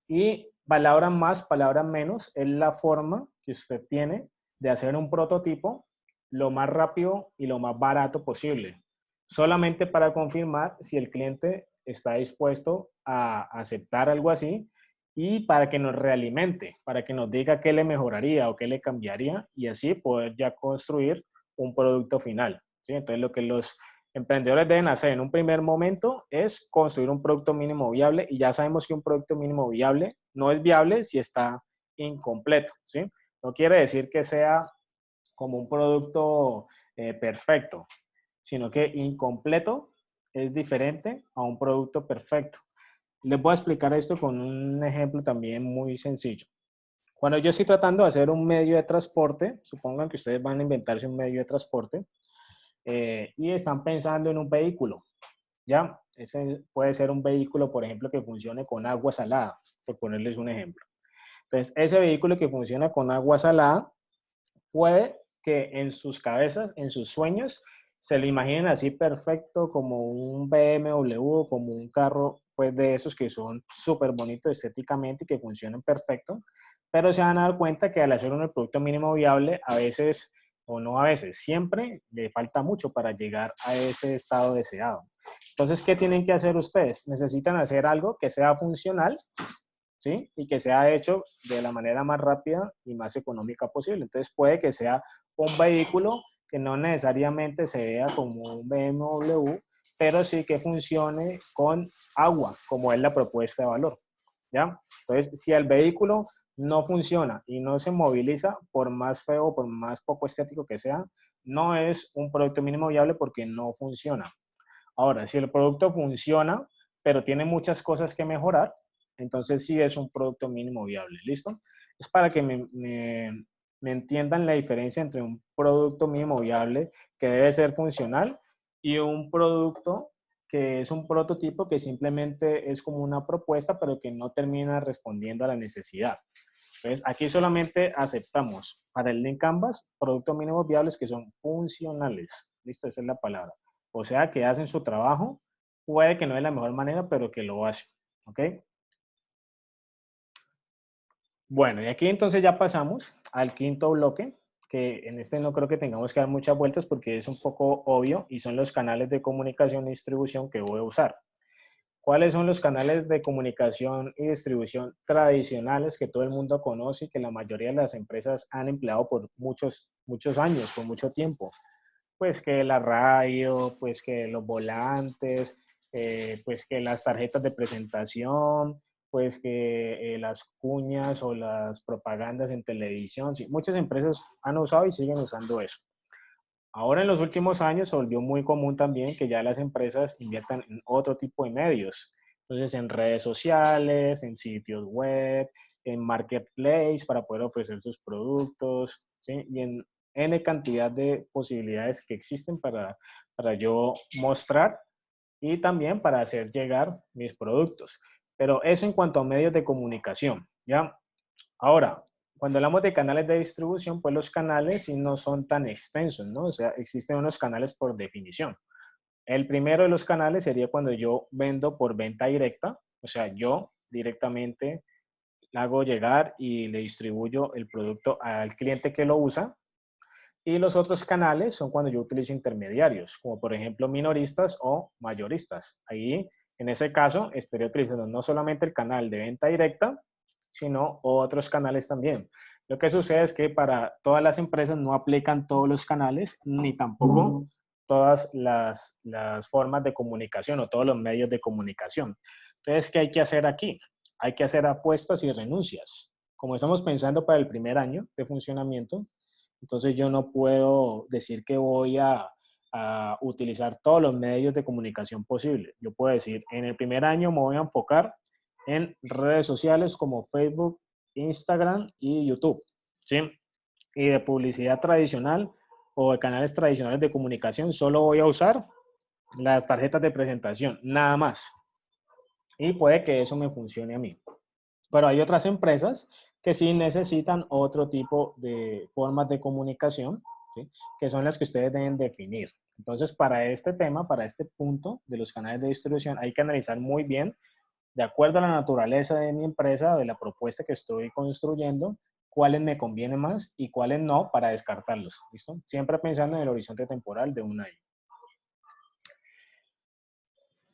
Y palabras más, palabras menos, es la forma que usted tiene de hacer un prototipo lo más rápido y lo más barato posible. Solamente para confirmar si el cliente está dispuesto a aceptar algo así y para que nos realimente, para que nos diga qué le mejoraría o qué le cambiaría y así poder ya construir un producto final, ¿sí? Entonces lo que los emprendedores deben hacer en un primer momento es construir un producto mínimo viable y ya sabemos que un producto mínimo viable no es viable si está incompleto, ¿sí? No quiere decir que sea como un producto perfecto, sino que incompleto es diferente a un producto perfecto. Les voy a explicar esto con un ejemplo también muy sencillo. Cuando yo estoy tratando de hacer un medio de transporte, supongan que ustedes van a inventarse un medio de transporte y están pensando en un vehículo, ¿ya? Ese puede ser un vehículo, por ejemplo, que funcione con agua salada, por ponerles un ejemplo. Entonces, ese vehículo que funciona con agua salada puede que en sus cabezas, en sus sueños, se lo imaginen así perfecto como un BMW, como un carro pues de esos que son súper bonitos estéticamente y que funcionan perfecto, pero se van a dar cuenta que al hacer un producto mínimo viable, a veces, o no a veces, siempre le falta mucho para llegar a ese estado deseado. Entonces, ¿qué tienen que hacer ustedes? Necesitan hacer algo que sea funcional, ¿sí? Y que sea hecho de la manera más rápida y más económica posible. Entonces puede que sea un vehículo que no necesariamente se vea como un BMW, pero sí que funcione con agua, como es la propuesta de valor, ¿ya? Entonces, si el vehículo no funciona y no se moviliza, por más feo, por más poco estético que sea, no es un producto mínimo viable porque no funciona. Ahora, si el producto funciona, pero tiene muchas cosas que mejorar, entonces sí es un producto mínimo viable. ¿Listo? Es para que me entiendan la diferencia entre un producto mínimo viable que debe ser funcional y un producto que es un prototipo que simplemente es como una propuesta, pero que no termina respondiendo a la necesidad. Entonces, aquí solamente aceptamos para el link Canvas productos mínimos viables que son funcionales. ¿Listo? Esa es la palabra. O sea, que hacen su trabajo, puede que no de la mejor manera, pero que lo hacen. ¿Ok? Bueno, y aquí entonces ya pasamos al quinto bloque, que en este no creo que tengamos que dar muchas vueltas porque es un poco obvio y son los canales de comunicación y distribución que voy a usar. ¿Cuáles son los canales de comunicación y distribución tradicionales que todo el mundo conoce y que la mayoría de las empresas han empleado por muchos años, por mucho tiempo? Pues que la radio, pues que los volantes, pues que las tarjetas de presentación, pues que las cuñas o las propagandas en televisión. Sí, muchas empresas han usado y siguen usando eso. Ahora en los últimos años se volvió muy común también que ya las empresas inviertan en otro tipo de medios. Entonces en redes sociales, en sitios web, en marketplace para poder ofrecer sus productos, ¿sí? Y en N cantidad de posibilidades que existen para yo mostrar y también para hacer llegar mis productos. Pero eso en cuanto a medios de comunicación, ¿ya? Ahora, cuando hablamos de canales de distribución, pues los canales sí no son tan extensos, ¿no? O sea, existen unos canales por definición. El primero de los canales sería cuando yo vendo por venta directa, o sea, yo directamente hago llegar y le distribuyo el producto al cliente que lo usa. Y los otros canales son cuando yo utilizo intermediarios, como por ejemplo minoristas o mayoristas. Ahí, en ese caso, estaría utilizando no solamente el canal de venta directa, sino otros canales también. Lo que sucede es que para todas las empresas no aplican todos los canales, ni tampoco todas las formas de comunicación o todos los medios de comunicación. Entonces, ¿qué hay que hacer aquí? Hay que hacer apuestas y renuncias. Como estamos pensando para el primer año de funcionamiento, entonces yo no puedo decir que voy a utilizar todos los medios de comunicación posibles. Yo puedo decir, en el primer año me voy a enfocar en redes sociales como Facebook, Instagram y YouTube, ¿sí? Y de publicidad tradicional o de canales tradicionales de comunicación, solo voy a usar las tarjetas de presentación, nada más. Y puede que eso me funcione a mí. Pero hay otras empresas que sí necesitan otro tipo de formas de comunicación, ¿sí? Que son las que ustedes deben definir. Entonces, para este tema, para este punto de los canales de distribución, hay que analizar muy bien, de acuerdo a la naturaleza de mi empresa, de la propuesta que estoy construyendo, cuáles me convienen más y cuáles no, para descartarlos. ¿Listo? Siempre pensando en el horizonte temporal de un año.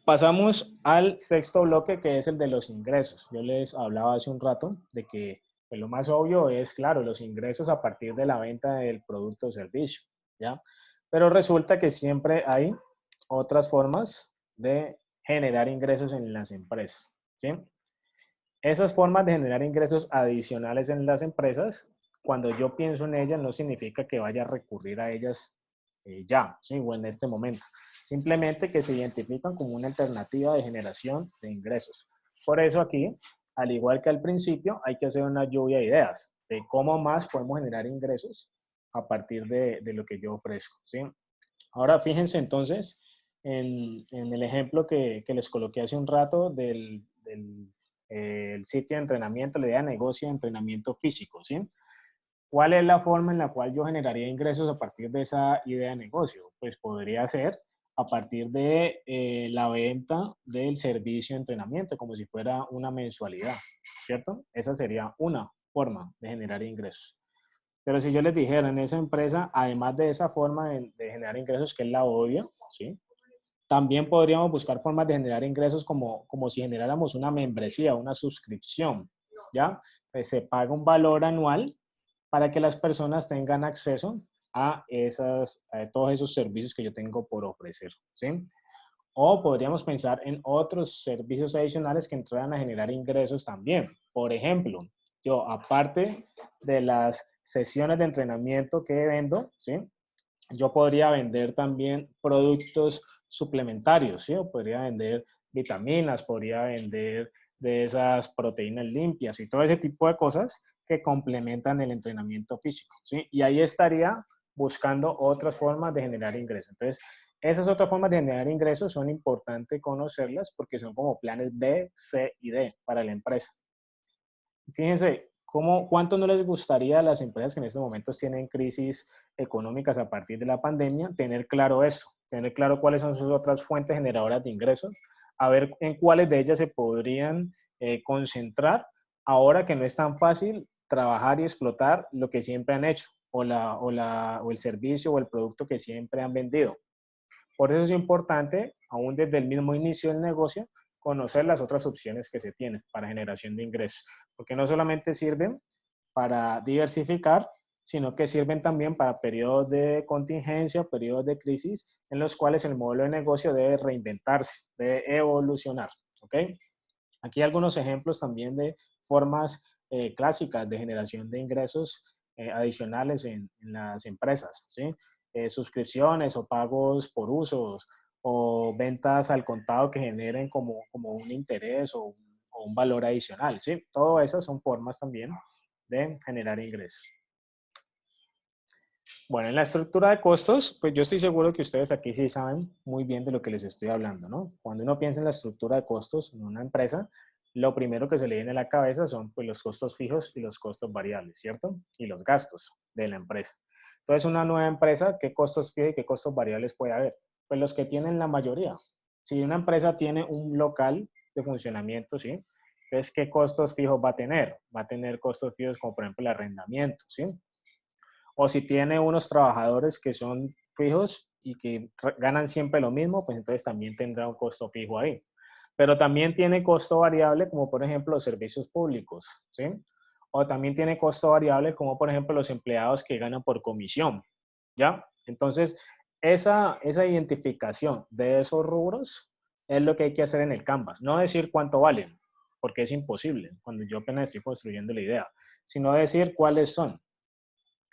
Pasamos al sexto bloque, que es el de los ingresos. Yo les hablaba hace un rato de que pues, lo más obvio es, claro, los ingresos a partir de la venta del producto o servicio, ¿ya? Pero resulta que siempre hay otras formas de generar ingresos en las empresas, ¿sí? Esas formas de generar ingresos adicionales en las empresas, cuando yo pienso en ellas, no significa que vaya a recurrir a ellas ya, ¿sí? O en este momento. Simplemente que se identifican como una alternativa de generación de ingresos. Por eso aquí, al igual que al principio, hay que hacer una lluvia de ideas de cómo más podemos generar ingresos a partir de lo que yo ofrezco, ¿sí? Ahora fíjense entonces en el ejemplo que les coloqué hace un rato del el sitio de entrenamiento, la idea de negocio de entrenamiento físico, ¿sí? ¿Cuál es la forma en la cual yo generaría ingresos a partir de esa idea de negocio? Pues podría ser a partir de la venta del servicio de entrenamiento, como si fuera una mensualidad, ¿cierto? Esa sería una forma de generar ingresos. Pero si yo les dijera en esa empresa, además de esa forma de generar ingresos, que es la obvia, ¿sí? También podríamos buscar formas de generar ingresos como si generáramos una membresía, una suscripción, ¿ya? Pues se paga un valor anual para que las personas tengan acceso a todos esos servicios que yo tengo por ofrecer, ¿sí? O podríamos pensar en otros servicios adicionales que entraran a generar ingresos también. Por ejemplo, yo aparte de las sesiones de entrenamiento que vendo, ¿sí? Yo podría vender también productos suplementarios, ¿sí? O podría vender vitaminas, podría vender de esas proteínas limpias y todo ese tipo de cosas que complementan el entrenamiento físico, ¿sí? Y ahí estaría buscando otras formas de generar ingresos. Entonces, esas otras formas de generar ingresos son importantes conocerlas porque son como planes B, C y D para la empresa. Fíjense, ¿cuánto no les gustaría a las empresas que en estos momentos tienen crisis económicas a partir de la pandemia tener claro eso, tener claro cuáles son sus otras fuentes generadoras de ingresos, a ver en cuáles de ellas se podrían concentrar ahora que no es tan fácil trabajar y explotar lo que siempre han hecho o el servicio o el producto que siempre han vendido? Por eso es importante, aún desde el mismo inicio del negocio, conocer las otras opciones que se tienen para generación de ingresos, porque no solamente sirven para diversificar, sino que sirven también para periodos de contingencia, periodos de crisis, en los cuales el modelo de negocio debe reinventarse, debe evolucionar, ¿ok? Aquí hay algunos ejemplos también de formas clásicas de generación de ingresos adicionales en las empresas, ¿sí? Suscripciones o pagos por usos o ventas al contado que generen como un interés o un valor adicional, ¿sí? Todas esas son formas también de generar ingresos. Bueno, en la estructura de costos, pues yo estoy seguro que ustedes aquí sí saben muy bien de lo que les estoy hablando, ¿no? Cuando uno piensa en la estructura de costos en una empresa, lo primero que se le viene a la cabeza son pues, los costos fijos y los costos variables, ¿cierto? Y los gastos de la empresa. Entonces, una nueva empresa, ¿qué costos fijos y qué costos variables puede haber? Pues los que tienen la mayoría. Si una empresa tiene un local de funcionamiento, ¿sí? Entonces, ¿qué costos fijos va a tener? Va a tener costos fijos como, por ejemplo, el arrendamiento, ¿sí? O si tiene unos trabajadores que son fijos y que ganan siempre lo mismo, pues entonces también tendrá un costo fijo ahí. Pero también tiene costo variable, como por ejemplo los servicios públicos, ¿sí? O también tiene costo variable, como por ejemplo los empleados que ganan por comisión, ¿ya? Entonces, esa identificación de esos rubros es lo que hay que hacer en el Canvas. No decir cuánto valen, porque es imposible cuando yo apenas estoy construyendo la idea, sino decir cuáles son.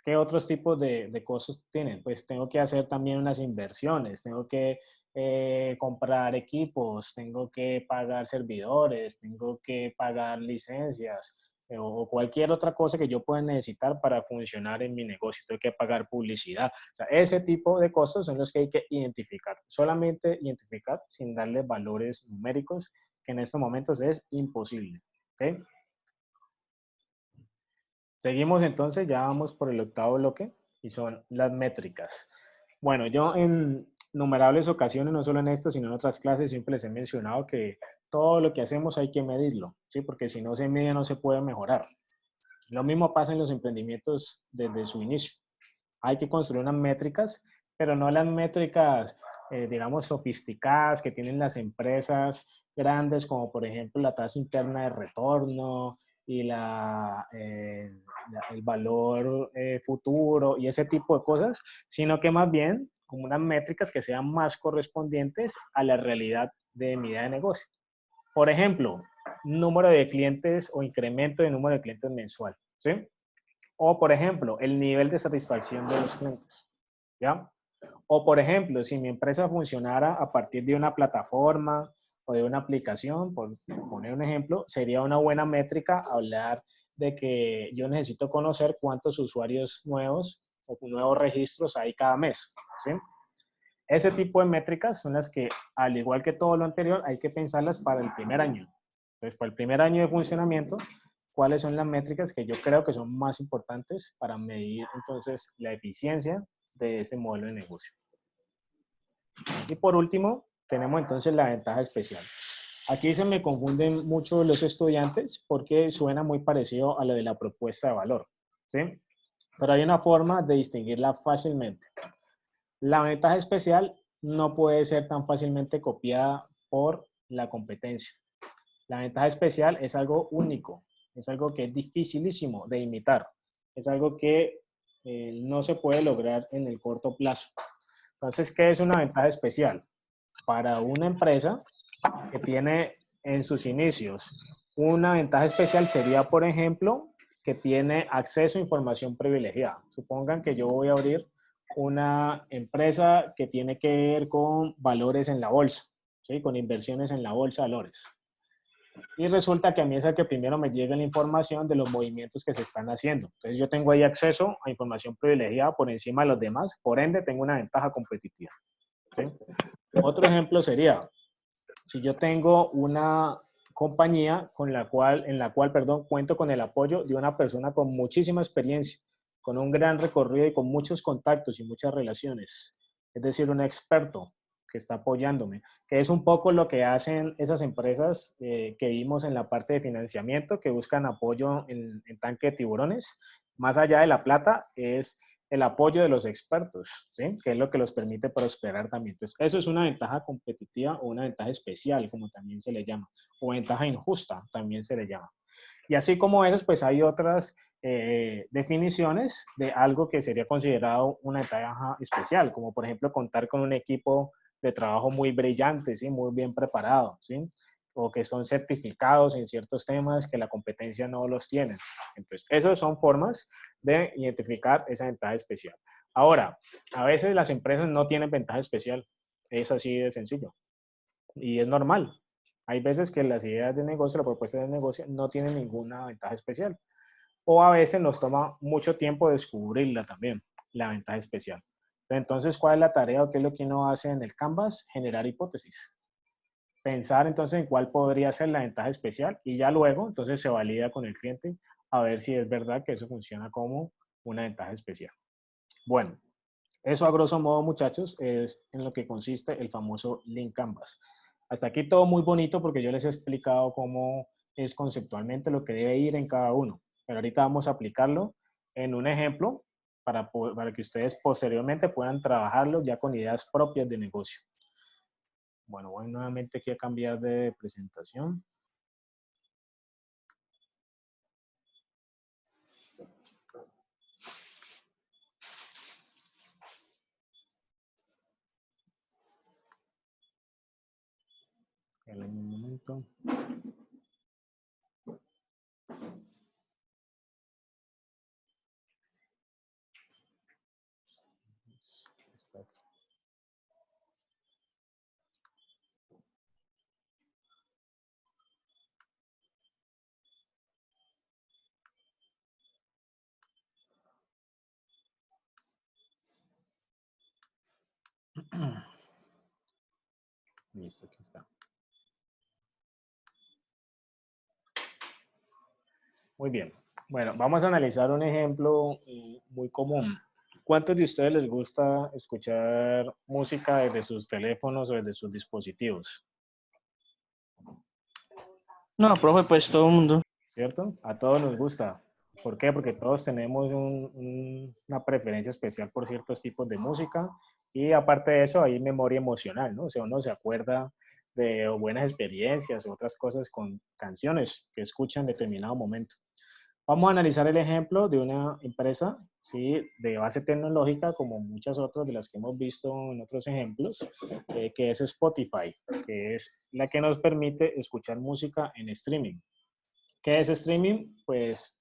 ¿Qué otros tipos de costos tienen? Pues tengo que hacer también unas inversiones, tengo que comprar equipos, tengo que pagar servidores, tengo que pagar licencias o cualquier otra cosa que yo pueda necesitar para funcionar en mi negocio. Tengo que pagar publicidad. O sea, ese tipo de costos son los que hay que identificar. Solamente identificar sin darle valores numéricos, que en estos momentos es imposible. ¿Ok? Seguimos entonces, ya vamos por el octavo bloque y son las métricas. Bueno, yo en innumerables ocasiones, no solo en esta, sino en otras clases, siempre les he mencionado que todo lo que hacemos hay que medirlo, ¿sí? Porque si no se mide no se puede mejorar. Lo mismo pasa en los emprendimientos desde su inicio. Hay que construir unas métricas, pero no las métricas, digamos, sofisticadas que tienen las empresas grandes, como por ejemplo la tasa interna de retorno y el valor futuro y ese tipo de cosas, sino que más bien como unas métricas que sean más correspondientes a la realidad de mi idea de negocio. Por ejemplo, número de clientes o incremento de número de clientes mensual, ¿sí? O, por ejemplo, el nivel de satisfacción de los clientes, ¿ya? O, por ejemplo, si mi empresa funcionara a partir de una plataforma o de una aplicación, por poner un ejemplo, sería una buena métrica hablar de que yo necesito conocer cuántos usuarios nuevos o nuevos registros hay cada mes, ¿sí? Ese tipo de métricas son las que, al igual que todo lo anterior, hay que pensarlas para el primer año. Entonces, para el primer año de funcionamiento, ¿cuáles son las métricas que yo creo que son más importantes para medir entonces la eficiencia de este modelo de negocio? Y por último, tenemos entonces la ventaja especial. Aquí se me confunden mucho los estudiantes porque suena muy parecido a lo de la propuesta de valor, ¿sí? Pero hay una forma de distinguirla fácilmente. La ventaja especial no puede ser tan fácilmente copiada por la competencia. La ventaja especial es algo único, es algo que es dificilísimo de imitar, es algo que no se puede lograr en el corto plazo. Entonces, ¿qué es una ventaja especial? Para una empresa que tiene en sus inicios una ventaja especial sería, por ejemplo, que tiene acceso a información privilegiada. Supongan que yo voy a abrir una empresa que tiene que ver con valores en la bolsa, ¿sí? Con inversiones en la bolsa de valores. Y resulta que a mí es el que primero me llega la información de los movimientos que se están haciendo. Entonces yo tengo ahí acceso a información privilegiada por encima de los demás, por ende tengo una ventaja competitiva, ¿sí? Otro ejemplo sería, si yo tengo una compañía en la cual, cuento con el apoyo de una persona con muchísima experiencia, con un gran recorrido y con muchos contactos y muchas relaciones, es decir, un experto que está apoyándome, que es un poco lo que hacen esas empresas que vimos en la parte de financiamiento, que buscan apoyo en tanque de tiburones. Más allá de la plata, es el apoyo de los expertos, ¿sí? Que es lo que los permite prosperar también. Entonces, eso es una ventaja competitiva o una ventaja especial, como también se le llama, o ventaja injusta, también se le llama. Y así como esas, pues hay otras definiciones de algo que sería considerado una ventaja especial, como por ejemplo contar con un equipo de trabajo muy brillante, ¿sí? Muy bien preparado, ¿sí? O que son certificados en ciertos temas que la competencia no los tiene. Entonces, esas son formas de identificar esa ventaja especial. Ahora, a veces las empresas no tienen ventaja especial, es así de sencillo. Y es normal. Hay veces que las ideas de negocio, la propuesta de negocio no tienen ninguna ventaja especial. O a veces nos toma mucho tiempo descubrirla también, la ventaja especial. Entonces, ¿cuál es la tarea o qué es lo que uno hace en el Canvas? Generar hipótesis. Pensar entonces en cuál podría ser la ventaja especial y ya luego entonces se valida con el cliente a ver si es verdad que eso funciona como una ventaja especial. Bueno, Eso a grosso modo, muchachos, es en lo que consiste el famoso Link Canvas. Hasta aquí todo muy bonito porque yo les he explicado cómo es conceptualmente lo que debe ir en cada uno. Pero ahorita vamos a aplicarlo en un ejemplo para que ustedes posteriormente puedan trabajarlo ya con ideas propias de negocio. Bueno, voy nuevamente aquí a cambiar de presentación. En un momento. Está aquí. Listo, aquí está. Muy bien. Bueno, vamos a analizar un ejemplo muy común. ¿Cuántos de ustedes les gusta escuchar música desde sus teléfonos o desde sus dispositivos? No, profe, pues todo el mundo. ¿Cierto? A todos nos gusta. ¿Por qué? Porque todos tenemos una preferencia especial por ciertos tipos de música y aparte de eso hay memoria emocional, ¿no? O sea, uno se acuerda de buenas experiencias o otras cosas con canciones que escuchan en determinado momento. Vamos a analizar el ejemplo de una empresa, ¿sí? De base tecnológica, como muchas otras de las que hemos visto en otros ejemplos, que es Spotify, que es la que nos permite escuchar música en streaming. ¿Qué es streaming? Pues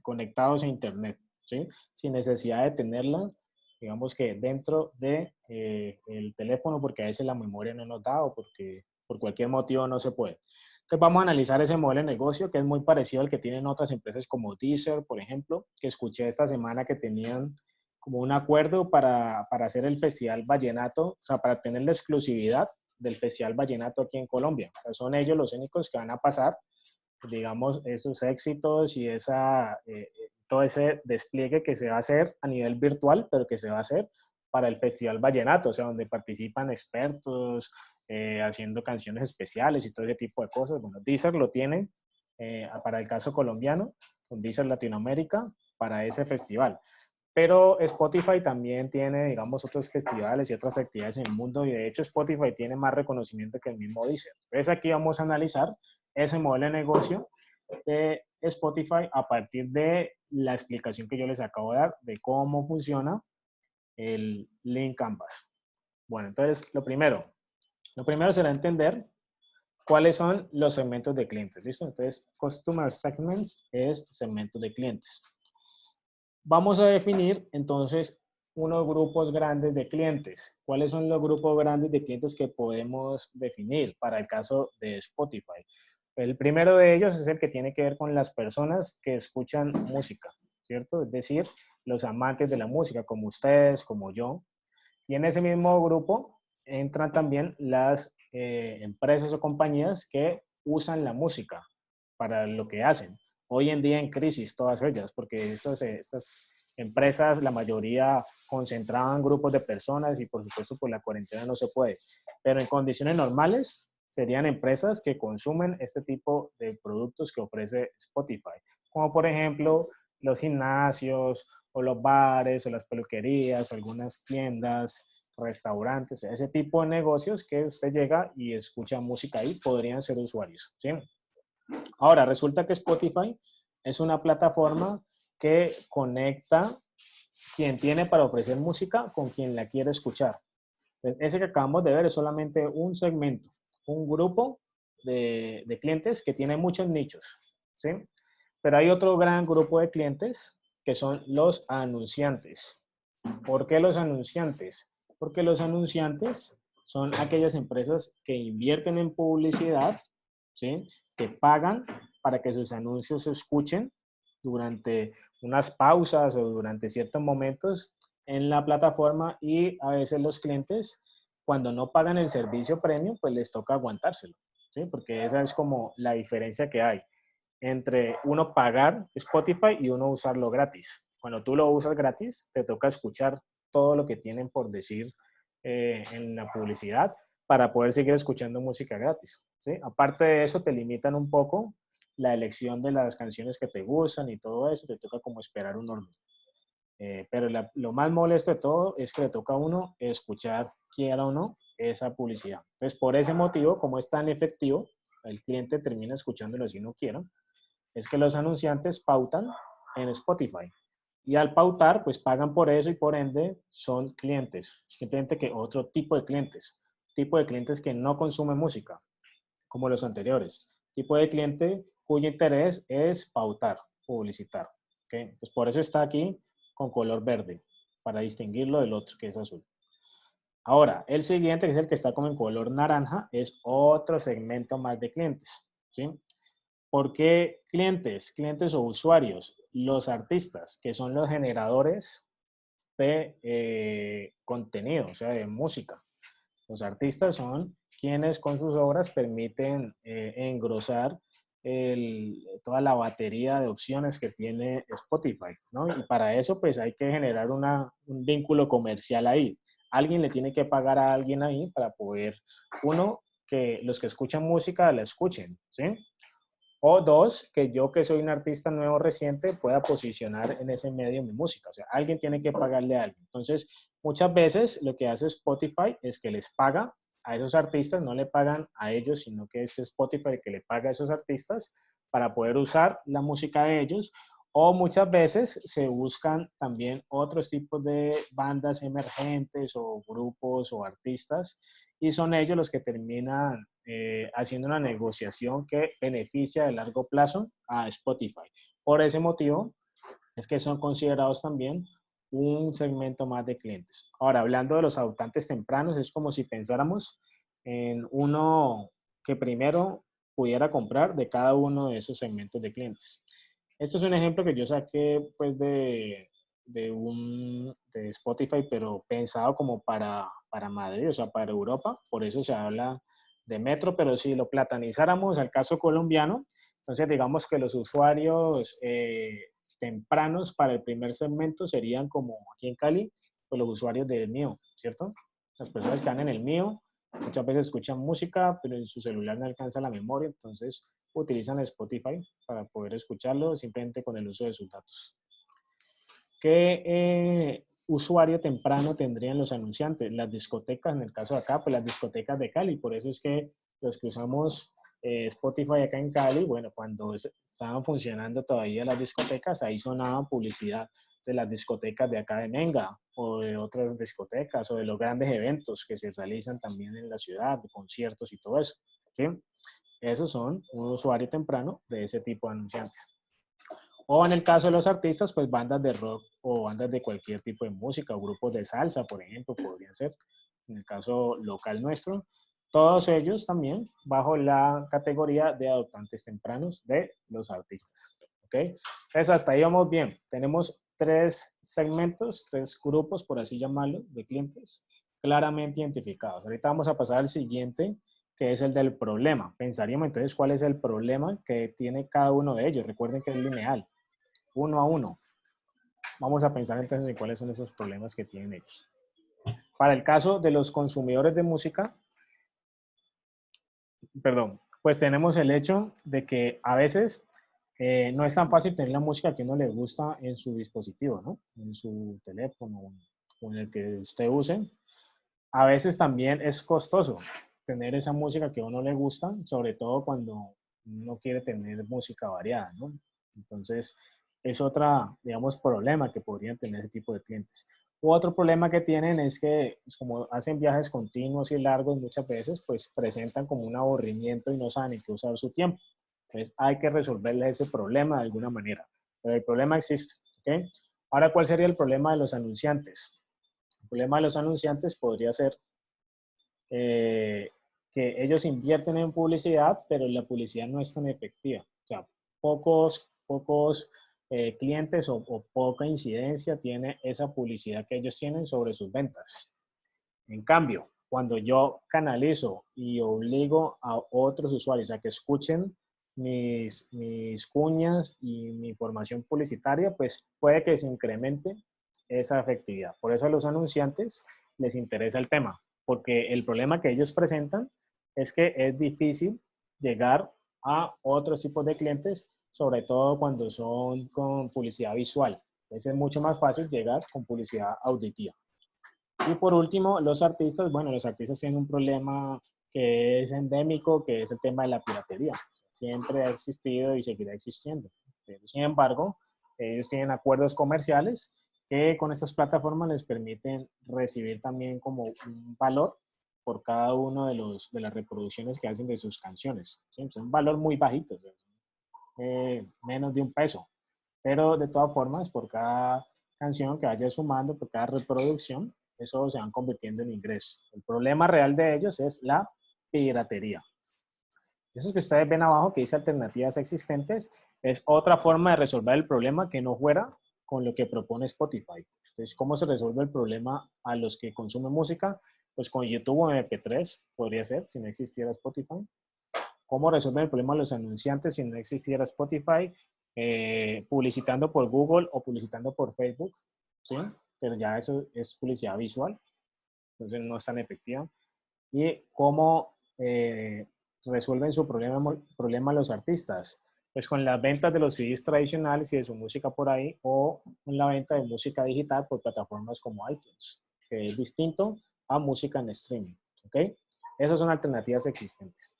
conectados a internet, ¿sí? Sin necesidad de tenerla, digamos que dentro de el teléfono, porque a veces la memoria no nos da o porque por cualquier motivo no se puede. Entonces vamos a analizar ese modelo de negocio que es muy parecido al que tienen otras empresas como Deezer, por ejemplo, que escuché esta semana que tenían como un acuerdo para hacer el Festival Vallenato, o sea, para tener la exclusividad del Festival Vallenato aquí en Colombia. O sea, son ellos los únicos que van a pasar, digamos, esos éxitos y todo ese despliegue que se va a hacer a nivel virtual, pero que se va a hacer para el Festival Vallenato, o sea, donde participan expertos haciendo canciones especiales y todo ese tipo de cosas. Bueno, Deezer lo tiene para el caso colombiano, con Deezer Latinoamérica, para ese festival. Pero Spotify también tiene, digamos, otros festivales y otras actividades en el mundo y de hecho Spotify tiene más reconocimiento que el mismo Deezer. Entonces aquí vamos a analizar ese modelo de negocio de Spotify a partir de la explicación que yo les acabo de dar de cómo funciona el Link Canvas. Bueno, entonces lo primero será entender cuáles son los segmentos de clientes, ¿listo? Entonces, Customer Segments es segmentos de clientes. Vamos a definir entonces unos grupos grandes de clientes. ¿Cuáles son los grupos grandes de clientes que podemos definir para el caso de Spotify? El primero de ellos es el que tiene que ver con las personas que escuchan música, ¿cierto? Es decir, los amantes de la música, como ustedes, como yo. Y en ese mismo grupo entran también las empresas o compañías que usan la música para lo que hacen. Hoy en día en crisis todas ellas, porque estas empresas, la mayoría concentraban grupos de personas y por supuesto por la cuarentena no se puede. Pero en condiciones normales serían empresas que consumen este tipo de productos que ofrece Spotify, como por ejemplo los gimnasios o los bares o las peluquerías, algunas tiendas, restaurantes, ese tipo de negocios que usted llega y escucha música ahí, podrían ser usuarios, ¿sí? Ahora, resulta que Spotify es una plataforma que conecta quien tiene para ofrecer música con quien la quiere escuchar. Entonces, ese que acabamos de ver es solamente un segmento, un grupo de clientes que tiene muchos nichos, ¿sí? Pero hay otro gran grupo de clientes que son los anunciantes. ¿Por qué los anunciantes? Porque los anunciantes son aquellas empresas que invierten en publicidad, ¿sí? Que pagan para que sus anuncios se escuchen durante unas pausas o durante ciertos momentos en la plataforma y a veces los clientes, cuando no pagan el servicio premium, pues les toca aguantárselo, ¿sí? Porque esa es como la diferencia que hay entre uno pagar Spotify y uno usarlo gratis. Cuando tú lo usas gratis, te toca escuchar todo lo que tienen por decir en la publicidad para poder seguir escuchando música gratis, ¿sí? Aparte de eso, te limitan un poco la elección de las canciones que te gustan y todo eso, te toca como esperar un orden. Pero lo más molesto de todo es que le toca a uno escuchar, quiera o no, esa publicidad. Entonces, por ese motivo, como es tan efectivo, el cliente termina escuchándolo si no quiera, es que los anunciantes pautan en Spotify. Y al pautar, pues pagan por eso y por ende son clientes. Simplemente que otro tipo de clientes. Tipo de clientes que no consumen música, como los anteriores. Tipo de cliente cuyo interés es pautar, publicitar. ¿Okay? Entonces, por eso está aquí con color verde, para distinguirlo del otro que es azul. Ahora, el siguiente, que es el que está como en color naranja, es otro segmento más de clientes. ¿Sí? ¿Por qué clientes? Clientes o usuarios. Los artistas, que son los generadores de contenido, o sea, de música. Los artistas son quienes con sus obras permiten engrosar toda la batería de opciones que tiene Spotify, ¿no? Y para eso pues hay que generar un vínculo comercial ahí. Alguien le tiene que pagar a alguien ahí para poder, uno, que los que escuchan música la escuchen, ¿sí? O dos, que yo que soy un artista nuevo reciente pueda posicionar en ese medio mi música. O sea, alguien tiene que pagarle a alguien. Entonces, muchas veces lo que hace Spotify es que les paga a esos artistas, no le pagan a ellos, sino que es Spotify el que le paga a esos artistas para poder usar la música de ellos. O muchas veces se buscan también otros tipos de bandas emergentes o grupos o artistas y son ellos los que terminan haciendo una negociación que beneficia a largo plazo a Spotify. Por ese motivo es que son considerados también un segmento más de clientes. Ahora, hablando de los adoptantes tempranos, es como si pensáramos en uno que primero pudiera comprar de cada uno de esos segmentos de clientes. Esto es un ejemplo que yo saqué pues de Spotify, pero pensado como para Madrid, o sea, para Europa. Por eso se habla de metro, pero si lo platanizáramos al caso colombiano, entonces digamos que los usuarios tempranos para el primer segmento serían como aquí en Cali, pues los usuarios del mío, ¿cierto? Las personas que van en el mío, muchas veces escuchan música, pero en su celular no alcanza la memoria, entonces utilizan Spotify para poder escucharlo simplemente con el uso de sus datos. ¿Qué usuario temprano tendrían los anunciantes? Las discotecas, en el caso de acá, pues las discotecas de Cali. Por eso es que los que usamos Spotify acá en Cali, bueno, cuando estaban funcionando todavía las discotecas, ahí sonaba publicidad de las discotecas de acá de Menga o de otras discotecas o de los grandes eventos que se realizan también en la ciudad, de conciertos y todo eso. ¿Sí? Esos son un usuario temprano de ese tipo de anunciantes. O en el caso de los artistas, pues bandas de rock o bandas de cualquier tipo de música o grupos de salsa, por ejemplo, podrían ser, en el caso local nuestro. Todos ellos también bajo la categoría de adoptantes tempranos de los artistas. ¿Ok? Entonces, hasta ahí vamos bien. Tenemos 3 segmentos, 3 grupos, por así llamarlo, de clientes claramente identificados. Ahorita vamos a pasar al siguiente, que es el del problema. Pensaríamos entonces cuál es el problema que tiene cada uno de ellos. Recuerden que es lineal, 1 a 1. Vamos a pensar entonces en cuáles son esos problemas que tienen ellos. Para el caso de los consumidores de música, pues tenemos el hecho de que a veces no es tan fácil tener la música que uno le gusta en su dispositivo, ¿no? En su teléfono o en el que usted use. A veces también es costoso tener esa música que a uno le gusta, sobre todo cuando uno quiere tener música variada, ¿no? Entonces, es otra, digamos, problema que podrían tener ese tipo de clientes. Otro problema que tienen es que, pues, como hacen viajes continuos y largos muchas veces, pues presentan como un aburrimiento y no saben en qué usar su tiempo. Entonces, hay que resolverle ese problema de alguna manera. Pero el problema existe, ¿ok? Ahora, ¿cuál sería el problema de los anunciantes? El problema de los anunciantes podría ser que ellos invierten en publicidad, pero la publicidad no es tan efectiva. O sea, pocos clientes o poca incidencia tiene esa publicidad que ellos tienen sobre sus ventas. En cambio, cuando yo canalizo y obligo a otros usuarios a que escuchen mis cuñas y mi información publicitaria, pues puede que se incremente esa efectividad. Por eso a los anunciantes les interesa el tema, porque el problema que ellos presentan es que es difícil llegar a otros tipos de clientes, sobre todo cuando son con publicidad visual. Es mucho más fácil llegar con publicidad auditiva. Y por último, los artistas, bueno, los artistas tienen un problema que es endémico, que es el tema de la piratería. Siempre ha existido y seguirá existiendo. Pero, sin embargo, ellos tienen acuerdos comerciales que con estas plataformas les permiten recibir también como un valor por cada uno de las reproducciones que hacen de sus canciones. ¿Sí? Es un valor muy bajito, menos de $1. Pero de todas formas, por cada canción que vaya sumando, por cada reproducción, eso se van convirtiendo en ingresos. El problema real de ellos es la piratería. Esos que ustedes ven abajo que dice alternativas existentes es otra forma de resolver el problema que no fuera con lo que propone Spotify. Entonces, ¿cómo se resuelve el problema a los que consumen música? Pues con YouTube o MP3 podría ser, si no existiera Spotify. ¿Cómo resuelven el problema a los anunciantes si no existiera Spotify? Publicitando por Google o publicitando por Facebook, ¿sí? Pero ya eso es publicidad visual, entonces no es tan efectiva. ¿Y cómo resuelven su problema los artistas? Pues con las ventas de los CDs tradicionales y de su música por ahí, o con la venta de música digital por plataformas como iTunes, que es distinto a música en streaming, ¿ok? Esas son alternativas existentes.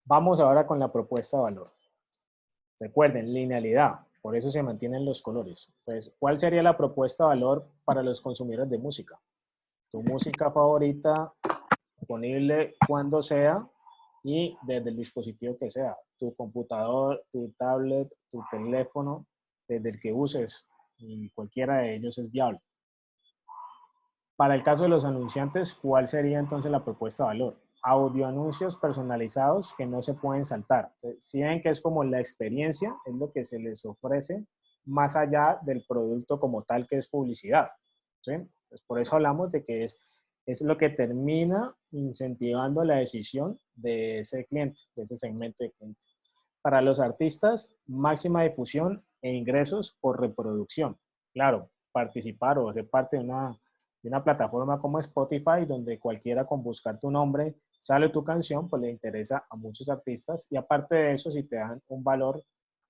Vamos ahora con la propuesta de valor. Recuerden, linealidad, por eso se mantienen los colores. Entonces, ¿cuál sería la propuesta de valor para los consumidores de música? Tu música favorita, disponible cuando sea y desde el dispositivo que sea. Tu computador, tu tablet, tu teléfono, desde el que uses, y cualquiera de ellos es viable. Para el caso de los anunciantes, ¿cuál sería entonces la propuesta de valor? Audioanuncios personalizados que no se pueden saltar. Si ven que es como la experiencia, es lo que se les ofrece más allá del producto como tal que es publicidad, ¿sí? Pues por eso hablamos de que es lo que termina incentivando la decisión de ese cliente, de ese segmento de cliente. Para los artistas, máxima difusión e ingresos por reproducción. Claro, participar o ser parte de una plataforma como Spotify, donde cualquiera con buscar tu nombre sale tu canción, pues le interesa a muchos artistas. Y aparte de eso, si te dan un valor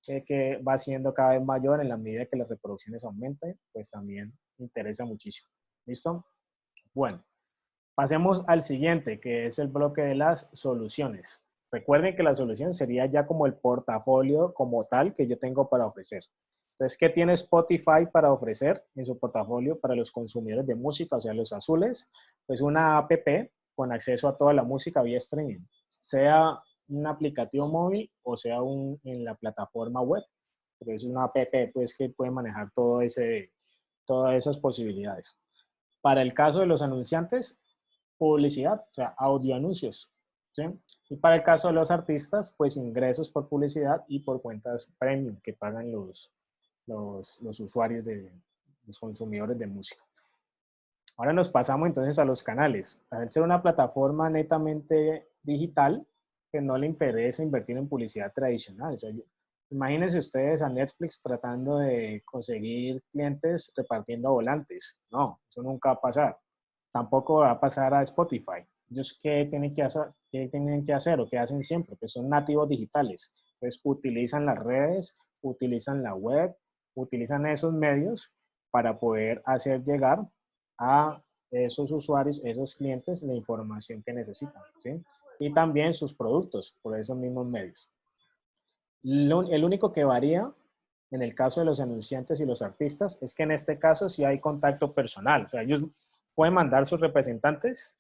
que va siendo cada vez mayor en la medida que las reproducciones aumenten, pues también interesa muchísimo. ¿Listo? Bueno, pasemos al siguiente, que es el bloque de las soluciones. Recuerden que la solución sería ya como el portafolio como tal que yo tengo para ofrecer. Entonces, ¿qué tiene Spotify para ofrecer en su portafolio para los consumidores de música, o sea, los azules? Pues una app con acceso a toda la música vía streaming, sea un aplicativo móvil o sea en la plataforma web. Pero es una app pues, que puede manejar todas esas posibilidades. Para el caso de los anunciantes, publicidad, o sea, audioanuncios, ¿sí? Y para el caso de los artistas, pues ingresos por publicidad y por cuentas premium que pagan los usuarios los consumidores de música. Ahora nos pasamos entonces a los canales. Al ser una plataforma netamente digital, que no le interesa invertir en publicidad tradicional. O sea, imagínense ustedes a Netflix tratando de conseguir clientes repartiendo volantes. No, eso nunca va a pasar. Tampoco va a pasar a Spotify. Ellos, ¿qué tienen que hacer o qué hacen siempre? Pues son nativos digitales. Entonces utilizan las redes, utilizan la web, utilizan esos medios para poder hacer llegar a esos usuarios, esos clientes, la información que necesitan, ¿sí? Y también sus productos por esos mismos medios. El único que varía en el caso de los anunciantes y los artistas es que en este caso sí hay contacto personal. O sea, ellos pueden mandar sus representantes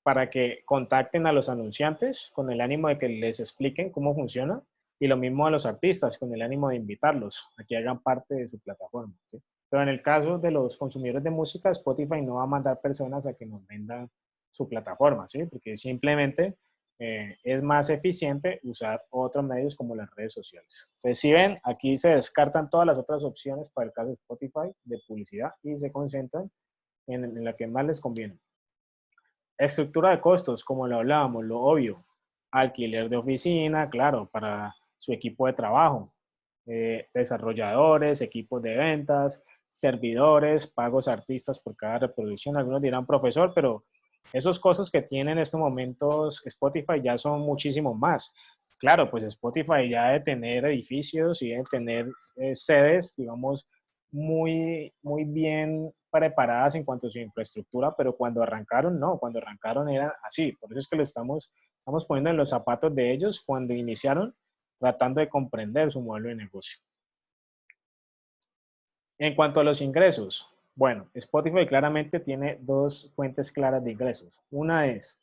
para que contacten a los anunciantes con el ánimo de que les expliquen cómo funciona, y lo mismo a los artistas con el ánimo de invitarlos a que hagan parte de su plataforma, ¿sí? Pero en el caso de los consumidores de música, Spotify no va a mandar personas a que nos vendan su plataforma, ¿sí? Porque simplemente es más eficiente usar otros medios como las redes sociales. Entonces, si ven, aquí se descartan todas las otras opciones para el caso de Spotify de publicidad y se concentran en la que más les conviene. Estructura de costos, como lo hablábamos, lo obvio. Alquiler de oficina, claro, para su equipo de trabajo. Desarrolladores, equipos de ventas, servidores, pagos a artistas por cada reproducción. Algunos dirán profesor, pero esos costos que tiene en estos momentos Spotify ya son muchísimo más. Claro, pues Spotify ya debe tener edificios y debe tener sedes, digamos, muy bien preparadas en cuanto a su infraestructura, pero cuando arrancaron, no, cuando arrancaron era así. Por eso es que lo estamos poniendo en los zapatos de ellos cuando iniciaron, tratando de comprender su modelo de negocio. En cuanto a los ingresos, bueno, Spotify claramente tiene dos fuentes claras de ingresos. Una es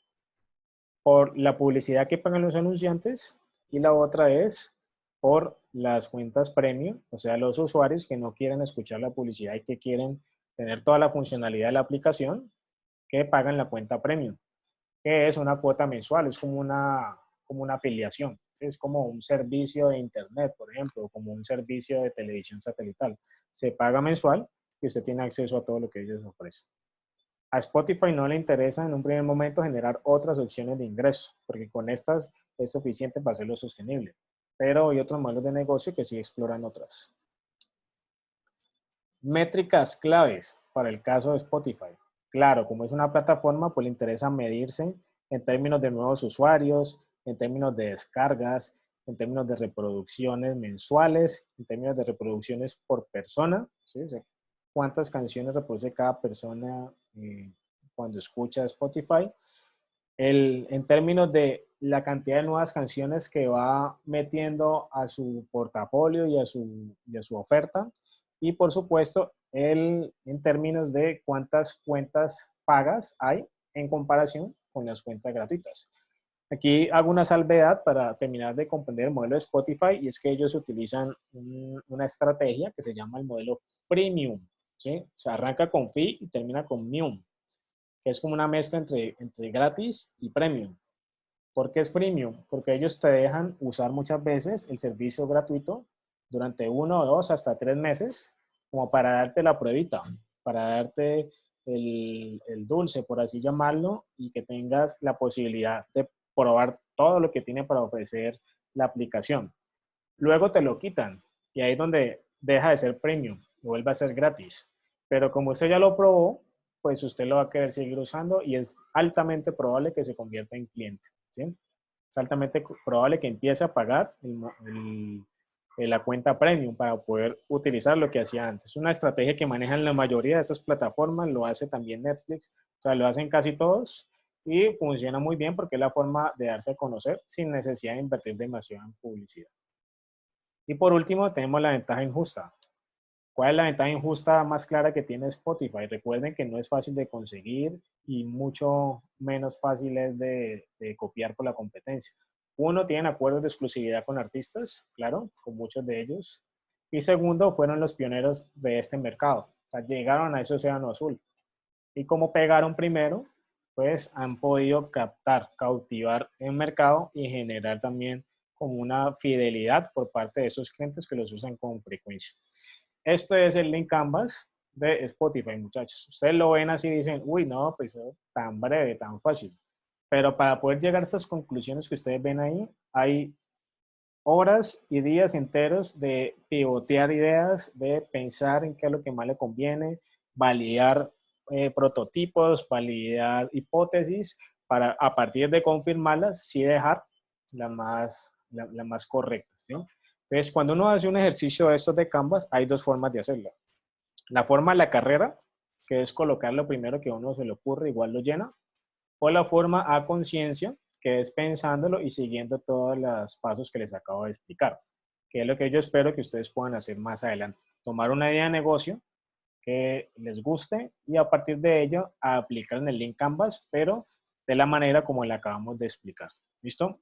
por la publicidad que pagan los anunciantes y la otra es por las cuentas premium, o sea, los usuarios que no quieren escuchar la publicidad y que quieren tener toda la funcionalidad de la aplicación, que pagan la cuenta premium, que es una cuota mensual, es como una afiliación, es como un servicio de internet, por ejemplo, como un servicio de televisión satelital. Se paga mensual y usted tiene acceso a todo lo que ellos ofrecen. A Spotify no le interesa en un primer momento generar otras opciones de ingreso, porque con estas es suficiente para hacerlo sostenible. Pero hay otros modelos de negocio que sí exploran otras. Métricas claves para el caso de Spotify. Claro, como es una plataforma, pues le interesa medirse en términos de nuevos usuarios, en términos de descargas, en términos de reproducciones mensuales, en términos de reproducciones por persona, ¿sí? O sea, cuántas canciones reproduce cada persona cuando escucha Spotify. En términos de la cantidad de nuevas canciones que va metiendo a su portafolio y a su oferta. Y por supuesto, en términos de cuántas cuentas pagas hay en comparación con las cuentas gratuitas. Aquí hago una salvedad para terminar de comprender el modelo de Spotify y es que ellos utilizan una estrategia que se llama el modelo premium, ¿sí? O sea, arranca con fee y termina con mium, que es como una mezcla entre gratis y premium. ¿Por qué es premium? Porque ellos te dejan usar muchas veces el servicio gratuito durante 1, 2, hasta 3 meses, como para darte la pruebita, para darte el dulce, por así llamarlo, y que tengas la posibilidad de probar todo lo que tiene para ofrecer la aplicación. Luego te lo quitan y ahí es donde deja de ser premium y vuelve a ser gratis. Pero como usted ya lo probó, pues usted lo va a querer seguir usando y es altamente probable que se convierta en cliente, ¿sí? Es altamente probable que empiece a pagar la cuenta premium para poder utilizar lo que hacía antes. Es una estrategia que manejan la mayoría de estas plataformas, lo hace también Netflix, o sea, lo hacen casi todos y funciona muy bien porque es la forma de darse a conocer sin necesidad de invertir demasiado en publicidad. Y por último, tenemos la ventaja injusta. ¿Cuál es la ventaja injusta más clara que tiene Spotify? Recuerden que no es fácil de conseguir y mucho menos fácil es de copiar por la competencia. Uno, tienen acuerdos de exclusividad con artistas, claro, con muchos de ellos. Y segundo, fueron los pioneros de este mercado. O sea, llegaron a ese océano azul. Y como pegaron primero, pues han podido cautivar el mercado y generar también como una fidelidad por parte de esos clientes que los usan con frecuencia. Esto es el link Canvas de Spotify, muchachos. Ustedes lo ven así y dicen, uy, no, pues tan breve, tan fácil. Pero para poder llegar a estas conclusiones que ustedes ven ahí, hay horas y días enteros de pivotear ideas, de pensar en qué es lo que más le conviene, validar prototipos, validar hipótesis, para a partir de confirmarlas, sí dejar la más correcta, ¿sí? Entonces, cuando uno hace un ejercicio de estos de Canvas, hay dos formas de hacerlo. La forma de la carrera, que es colocar lo primero que a uno se le ocurre, igual lo llena, o la forma a conciencia, que es pensándolo y siguiendo todos los pasos que les acabo de explicar, que es lo que yo espero que ustedes puedan hacer más adelante. Tomar una idea de negocio que les guste y a partir de ello aplicar en el link Canvas, pero de la manera como le acabamos de explicar. ¿Listo?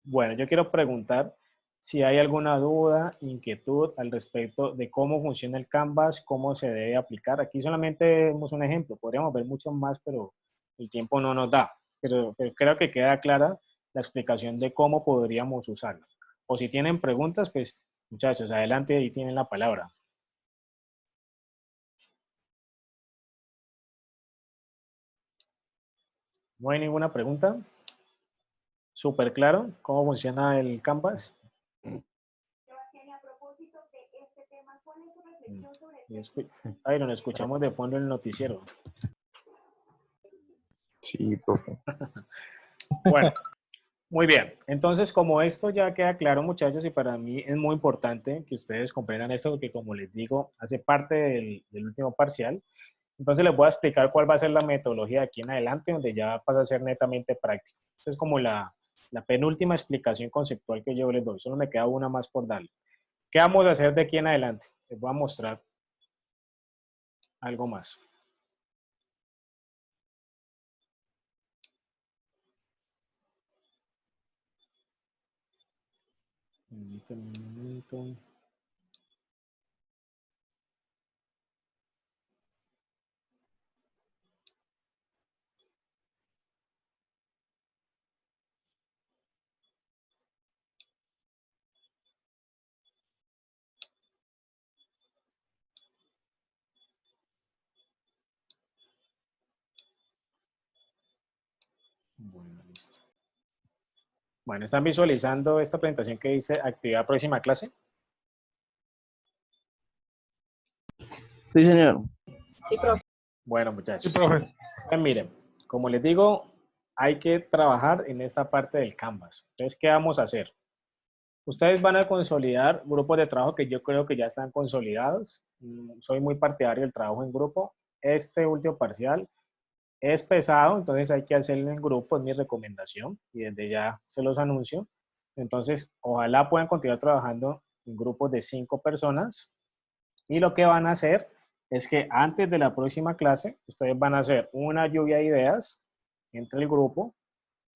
Bueno, yo quiero preguntar si hay alguna duda, inquietud al respecto de cómo funciona el Canvas, cómo se debe aplicar. Aquí solamente vemos un ejemplo, podríamos ver mucho más, pero el tiempo no nos da. Pero creo que queda clara la explicación de cómo podríamos usarlo. O si tienen preguntas, pues muchachos, adelante, ahí tienen la palabra. ¿No hay ninguna pregunta? ¿Súper claro cómo funciona el Canvas? Ay, no escuchamos de fondo el noticiero. Sí, profe. Bueno, muy bien. Entonces, como esto ya queda claro, muchachos, y para mí es muy importante que ustedes comprendan esto, porque como les digo, hace parte del último parcial. Entonces les voy a explicar cuál va a ser la metodología de aquí en adelante, donde ya pasa a ser netamente práctico. Esta es como la penúltima explicación conceptual que yo les doy. Solo me queda una más por darle. ¿Qué vamos a hacer de aquí en adelante? Les voy a mostrar algo más. Permítanme un momento. Bueno, listo. Bueno, ¿están visualizando esta presentación que dice actividad próxima clase? Sí, señor. Sí, profe. Bueno, muchachos. Sí, profes. Miren, como les digo, hay que trabajar en esta parte del Canvas. Entonces, ¿qué vamos a hacer? Ustedes van a consolidar grupos de trabajo que yo creo que ya están consolidados. Soy muy partidario del trabajo en grupo. Este último parcial es pesado, entonces hay que hacerlo en grupo, es mi recomendación, y desde ya se los anuncio. Entonces, ojalá puedan continuar trabajando en grupos de 5 personas. Y lo que van a hacer es que antes de la próxima clase, ustedes van a hacer una lluvia de ideas entre el grupo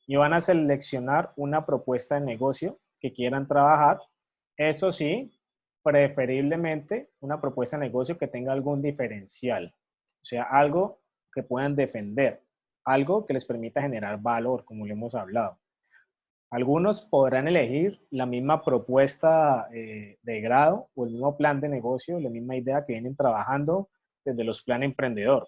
y van a seleccionar una propuesta de negocio que quieran trabajar. Eso sí, preferiblemente una propuesta de negocio que tenga algún diferencial, o sea, algo que puedan defender, algo que les permita generar valor, como le hemos hablado. Algunos podrán elegir la misma propuesta de grado o el mismo plan de negocio, la misma idea que vienen trabajando desde los planes emprendedor.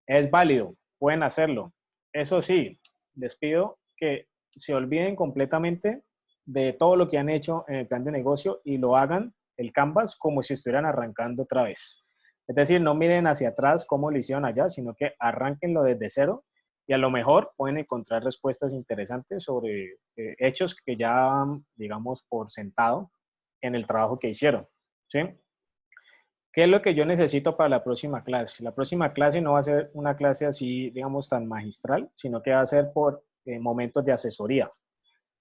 Es válido, pueden hacerlo. Eso sí, les pido que se olviden completamente de todo lo que han hecho en el plan de negocio y lo hagan el Canvas como si estuvieran arrancando otra vez. Es decir, no miren hacia atrás cómo lo hicieron allá, sino que arránquenlo desde cero y a lo mejor pueden encontrar respuestas interesantes sobre hechos que ya, digamos, por sentado en el trabajo que hicieron. ¿Sí? ¿Qué es lo que yo necesito para la próxima clase? La próxima clase no va a ser una clase así, digamos, tan magistral, sino que va a ser por momentos de asesoría.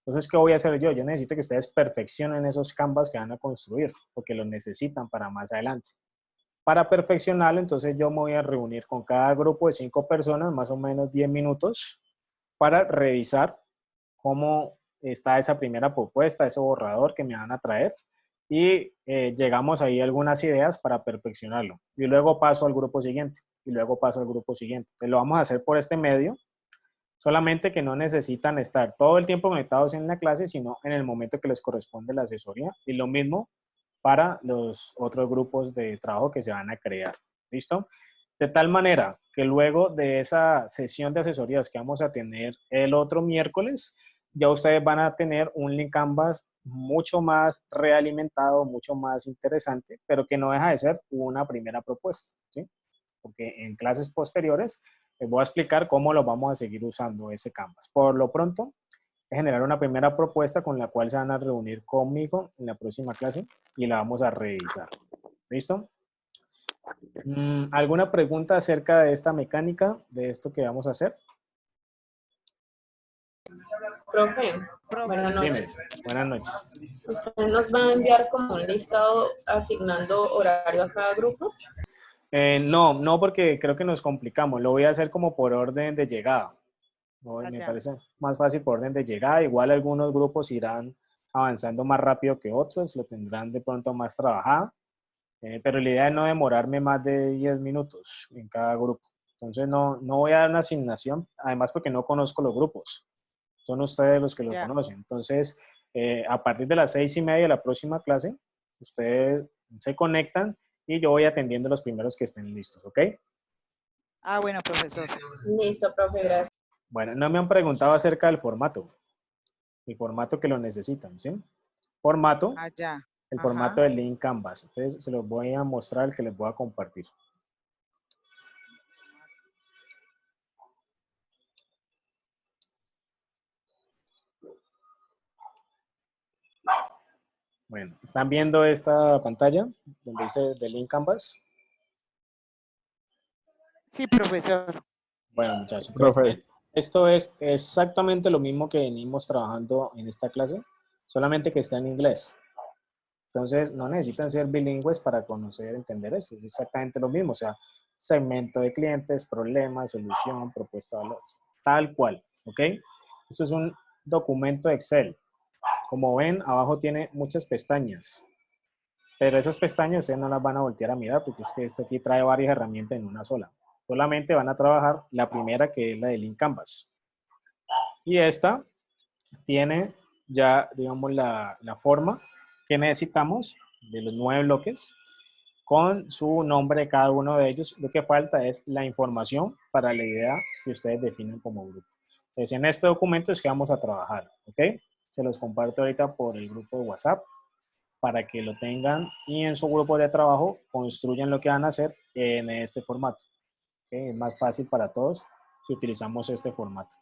Entonces, ¿qué voy a hacer yo? Yo necesito que ustedes perfeccionen esos Canvas que van a construir, porque los necesitan para más adelante. Para perfeccionarlo, entonces yo me voy a reunir con cada grupo de 5 personas, más o menos 10 minutos, para revisar cómo está esa primera propuesta, ese borrador que me van a traer, y llegamos ahí a algunas ideas para perfeccionarlo. Y luego paso al grupo siguiente, y luego paso al grupo siguiente. Entonces lo vamos a hacer por este medio, solamente que no necesitan estar todo el tiempo conectados en la clase, sino en el momento que les corresponde la asesoría. Y lo mismo para los otros grupos de trabajo que se van a crear. ¿Listo? De tal manera que luego de esa sesión de asesorías que vamos a tener el otro miércoles, ya ustedes van a tener un link Canvas mucho más realimentado, mucho más interesante, pero que no deja de ser una primera propuesta, ¿sí? Porque en clases posteriores les voy a explicar cómo lo vamos a seguir usando ese Canvas. Por lo pronto, generar una primera propuesta con la cual se van a reunir conmigo en la próxima clase y la vamos a revisar. ¿Listo? ¿Alguna pregunta acerca de esta mecánica, de esto que vamos a hacer? Profe, buenas Dime, noches. buenas noches. ¿Usted nos va a enviar como un listado asignando horario a cada grupo? No, porque creo que nos complicamos. Lo voy a hacer como por orden de llegada. Me Ya. parece más fácil por orden de llegada. Igual algunos grupos irán avanzando más rápido que otros, lo tendrán de pronto más trabajado. Pero la idea es no demorarme más de 10 minutos en cada grupo. Entonces no voy a dar una asignación, además porque no conozco los grupos. Son ustedes los que los Ya. conocen. Entonces, a partir de las 6:30 de la próxima clase, ustedes se conectan y yo voy atendiendo los primeros que estén listos, ¿ok? Ah, bueno, profesor. Listo, profe, gracias. Bueno, no me han preguntado acerca del formato, el formato que lo necesitan, ¿sí? Formato, Ah, ya. el Ajá. formato del link Canvas. Entonces, se los voy a mostrar el que les voy a compartir. Bueno, ¿están viendo esta pantalla donde dice The Link Canvas? Sí, profesor. Bueno, muchachos, entonces, Profe. esto es exactamente lo mismo que venimos trabajando en esta clase, solamente que está en inglés. Entonces, no necesitan ser bilingües para conocer, entender eso. Es exactamente lo mismo, o sea, segmento de clientes, problema, solución, propuesta de valor, tal cual, ¿ok? Esto es un documento Excel. Como ven, abajo tiene muchas pestañas, pero esas pestañas ustedes no las van a voltear a mirar porque es que esto aquí trae varias herramientas en una sola. Solamente van a trabajar la primera, que es la de Link Canvas. Y esta tiene ya, digamos, la forma que necesitamos de los 9 bloques con su nombre de cada uno de ellos. Lo que falta es la información para la idea que ustedes definen como grupo. Entonces, en este documento es que vamos a trabajar, ¿ok? Se los comparto ahorita por el grupo de WhatsApp para que lo tengan y en su grupo de trabajo construyan lo que van a hacer en este formato. ¿Okay? Es más fácil para todos si utilizamos este formato.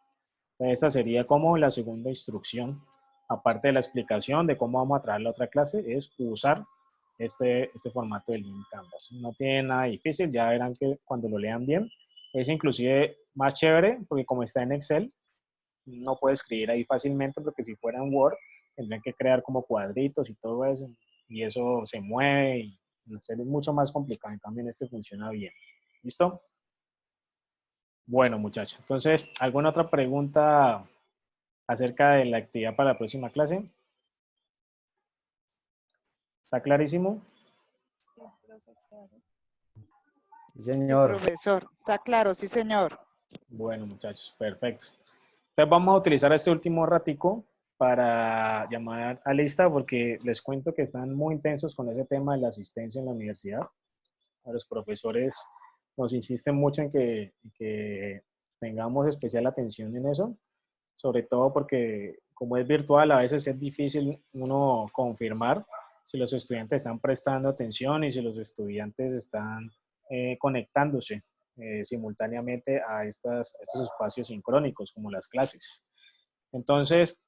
Esta sería como la segunda instrucción, aparte de la explicación de cómo vamos a traer la otra clase, es usar este formato de Link Canvas. No tiene nada difícil, ya verán que cuando lo lean bien, es inclusive más chévere, porque como está en Excel, no puede escribir ahí fácilmente, porque si fuera en Word, tendrían que crear como cuadritos y todo eso, y eso se mueve, y en Excel es mucho más complicado, en cambio en este funciona bien. ¿Listo? Bueno, muchachos, entonces, ¿alguna otra pregunta acerca de la actividad para la próxima clase? ¿Está clarísimo? Sí, Sí, señor. profesor. Está claro, sí, señor. Bueno, muchachos, perfecto. Entonces vamos a utilizar este último ratico para llamar a lista porque les cuento que están muy intensos con ese tema de la asistencia en la universidad. A los profesores nos insisten mucho en que tengamos especial atención en eso, sobre todo porque como es virtual a veces es difícil uno confirmar si los estudiantes están prestando atención y si los estudiantes están conectándose simultáneamente a estos espacios sincrónicos como las clases. Entonces,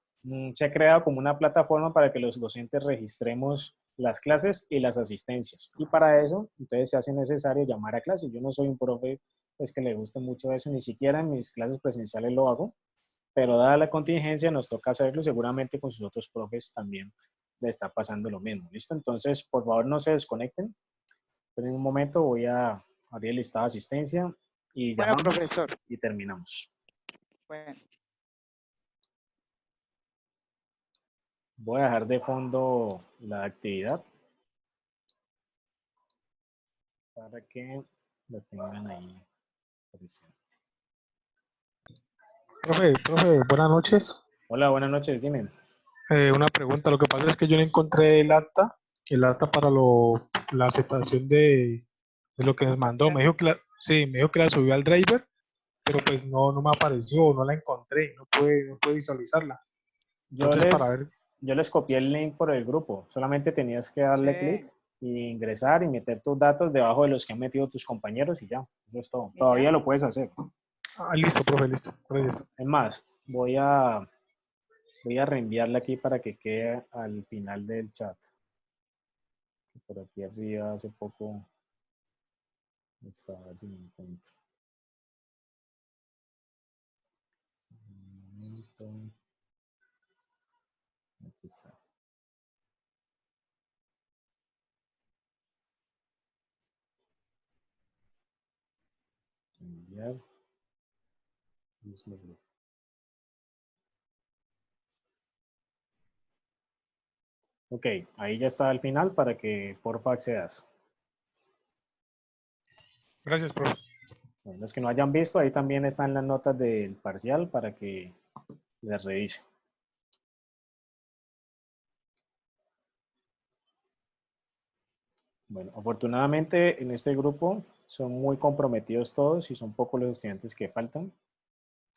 se ha creado como una plataforma para que los docentes registremos las clases y las asistencias. Y para eso, entonces se hace necesario llamar a clase. Yo no soy un profe pues, que le guste mucho eso, ni siquiera en mis clases presenciales lo hago, pero dada la contingencia nos toca hacerlo, seguramente con sus otros profes también le está pasando lo mismo. ¿Listo? Entonces, por favor, no se desconecten. Pero en un momento voy a abrir el listado de asistencia y Bueno, llamamos profesor. y terminamos. Bueno. Voy a dejar de fondo la actividad para que la tengan ahí presente. Profe, buenas noches. Hola, buenas noches, dime. Una pregunta, lo que pasa es que yo no encontré el acta para la aceptación de lo que nos mandó. Me dijo que sí, me dijo que la subió al driver, pero pues no me apareció, no la encontré, no pude visualizarla. Yo Entonces, para les, ver, yo les copié el link por el grupo. Solamente tenías que darle clic Sí. y ingresar y meter tus datos debajo de los que han metido tus compañeros y ya. Eso es todo. ¿Y Todavía ya? lo puedes hacer. listo, profe, listo. Gracias. Es más, voy a reenviarla aquí para que quede al final del chat. Por aquí arriba hace poco estaba sin encuentro. Un momento. Aquí está. Enviar. Mismo grupo. Ok, ahí ya está al final para que porfa accedas. Gracias, profe. Bueno, los que no hayan visto, ahí también están las notas del parcial para que las revisen. Bueno, afortunadamente en este grupo son muy comprometidos todos y son pocos los estudiantes que faltan.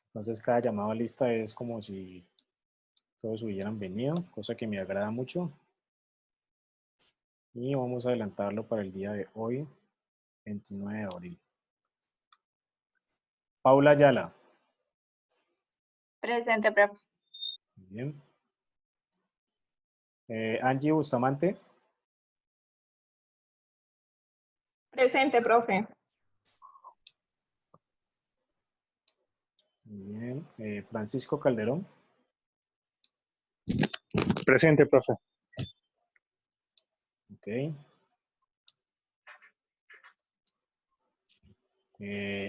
Entonces cada llamado a lista es como si todos hubieran venido, cosa que me agrada mucho. Y vamos a adelantarlo para el día de hoy, 29 de abril. Paula Ayala. Presente, profe. Muy bien. Angie Bustamante. Presente, profe. Muy bien. Francisco Calderón. Presente, profe. Ok.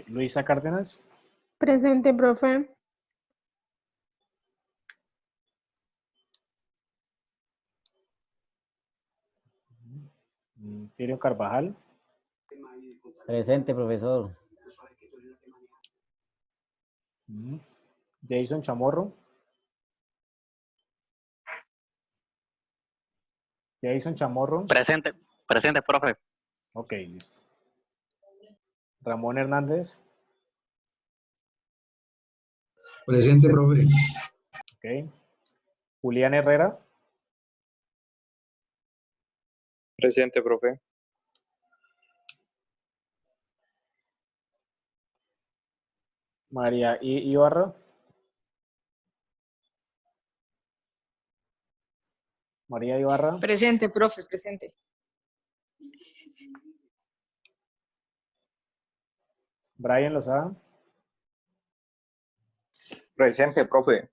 Luisa Cárdenas. Presente, profe. Tirio Carvajal. Presente, profesor. Jason Chamorro. Jason Chamorro. Presente, presente, profe. Ok, listo. Ramón Hernández. Presente, profe. Ok. Julián Herrera. Presente, profe. María Ibarra. María Ibarra. Presente, profe, presente. Brian Lozada. Presente, profe.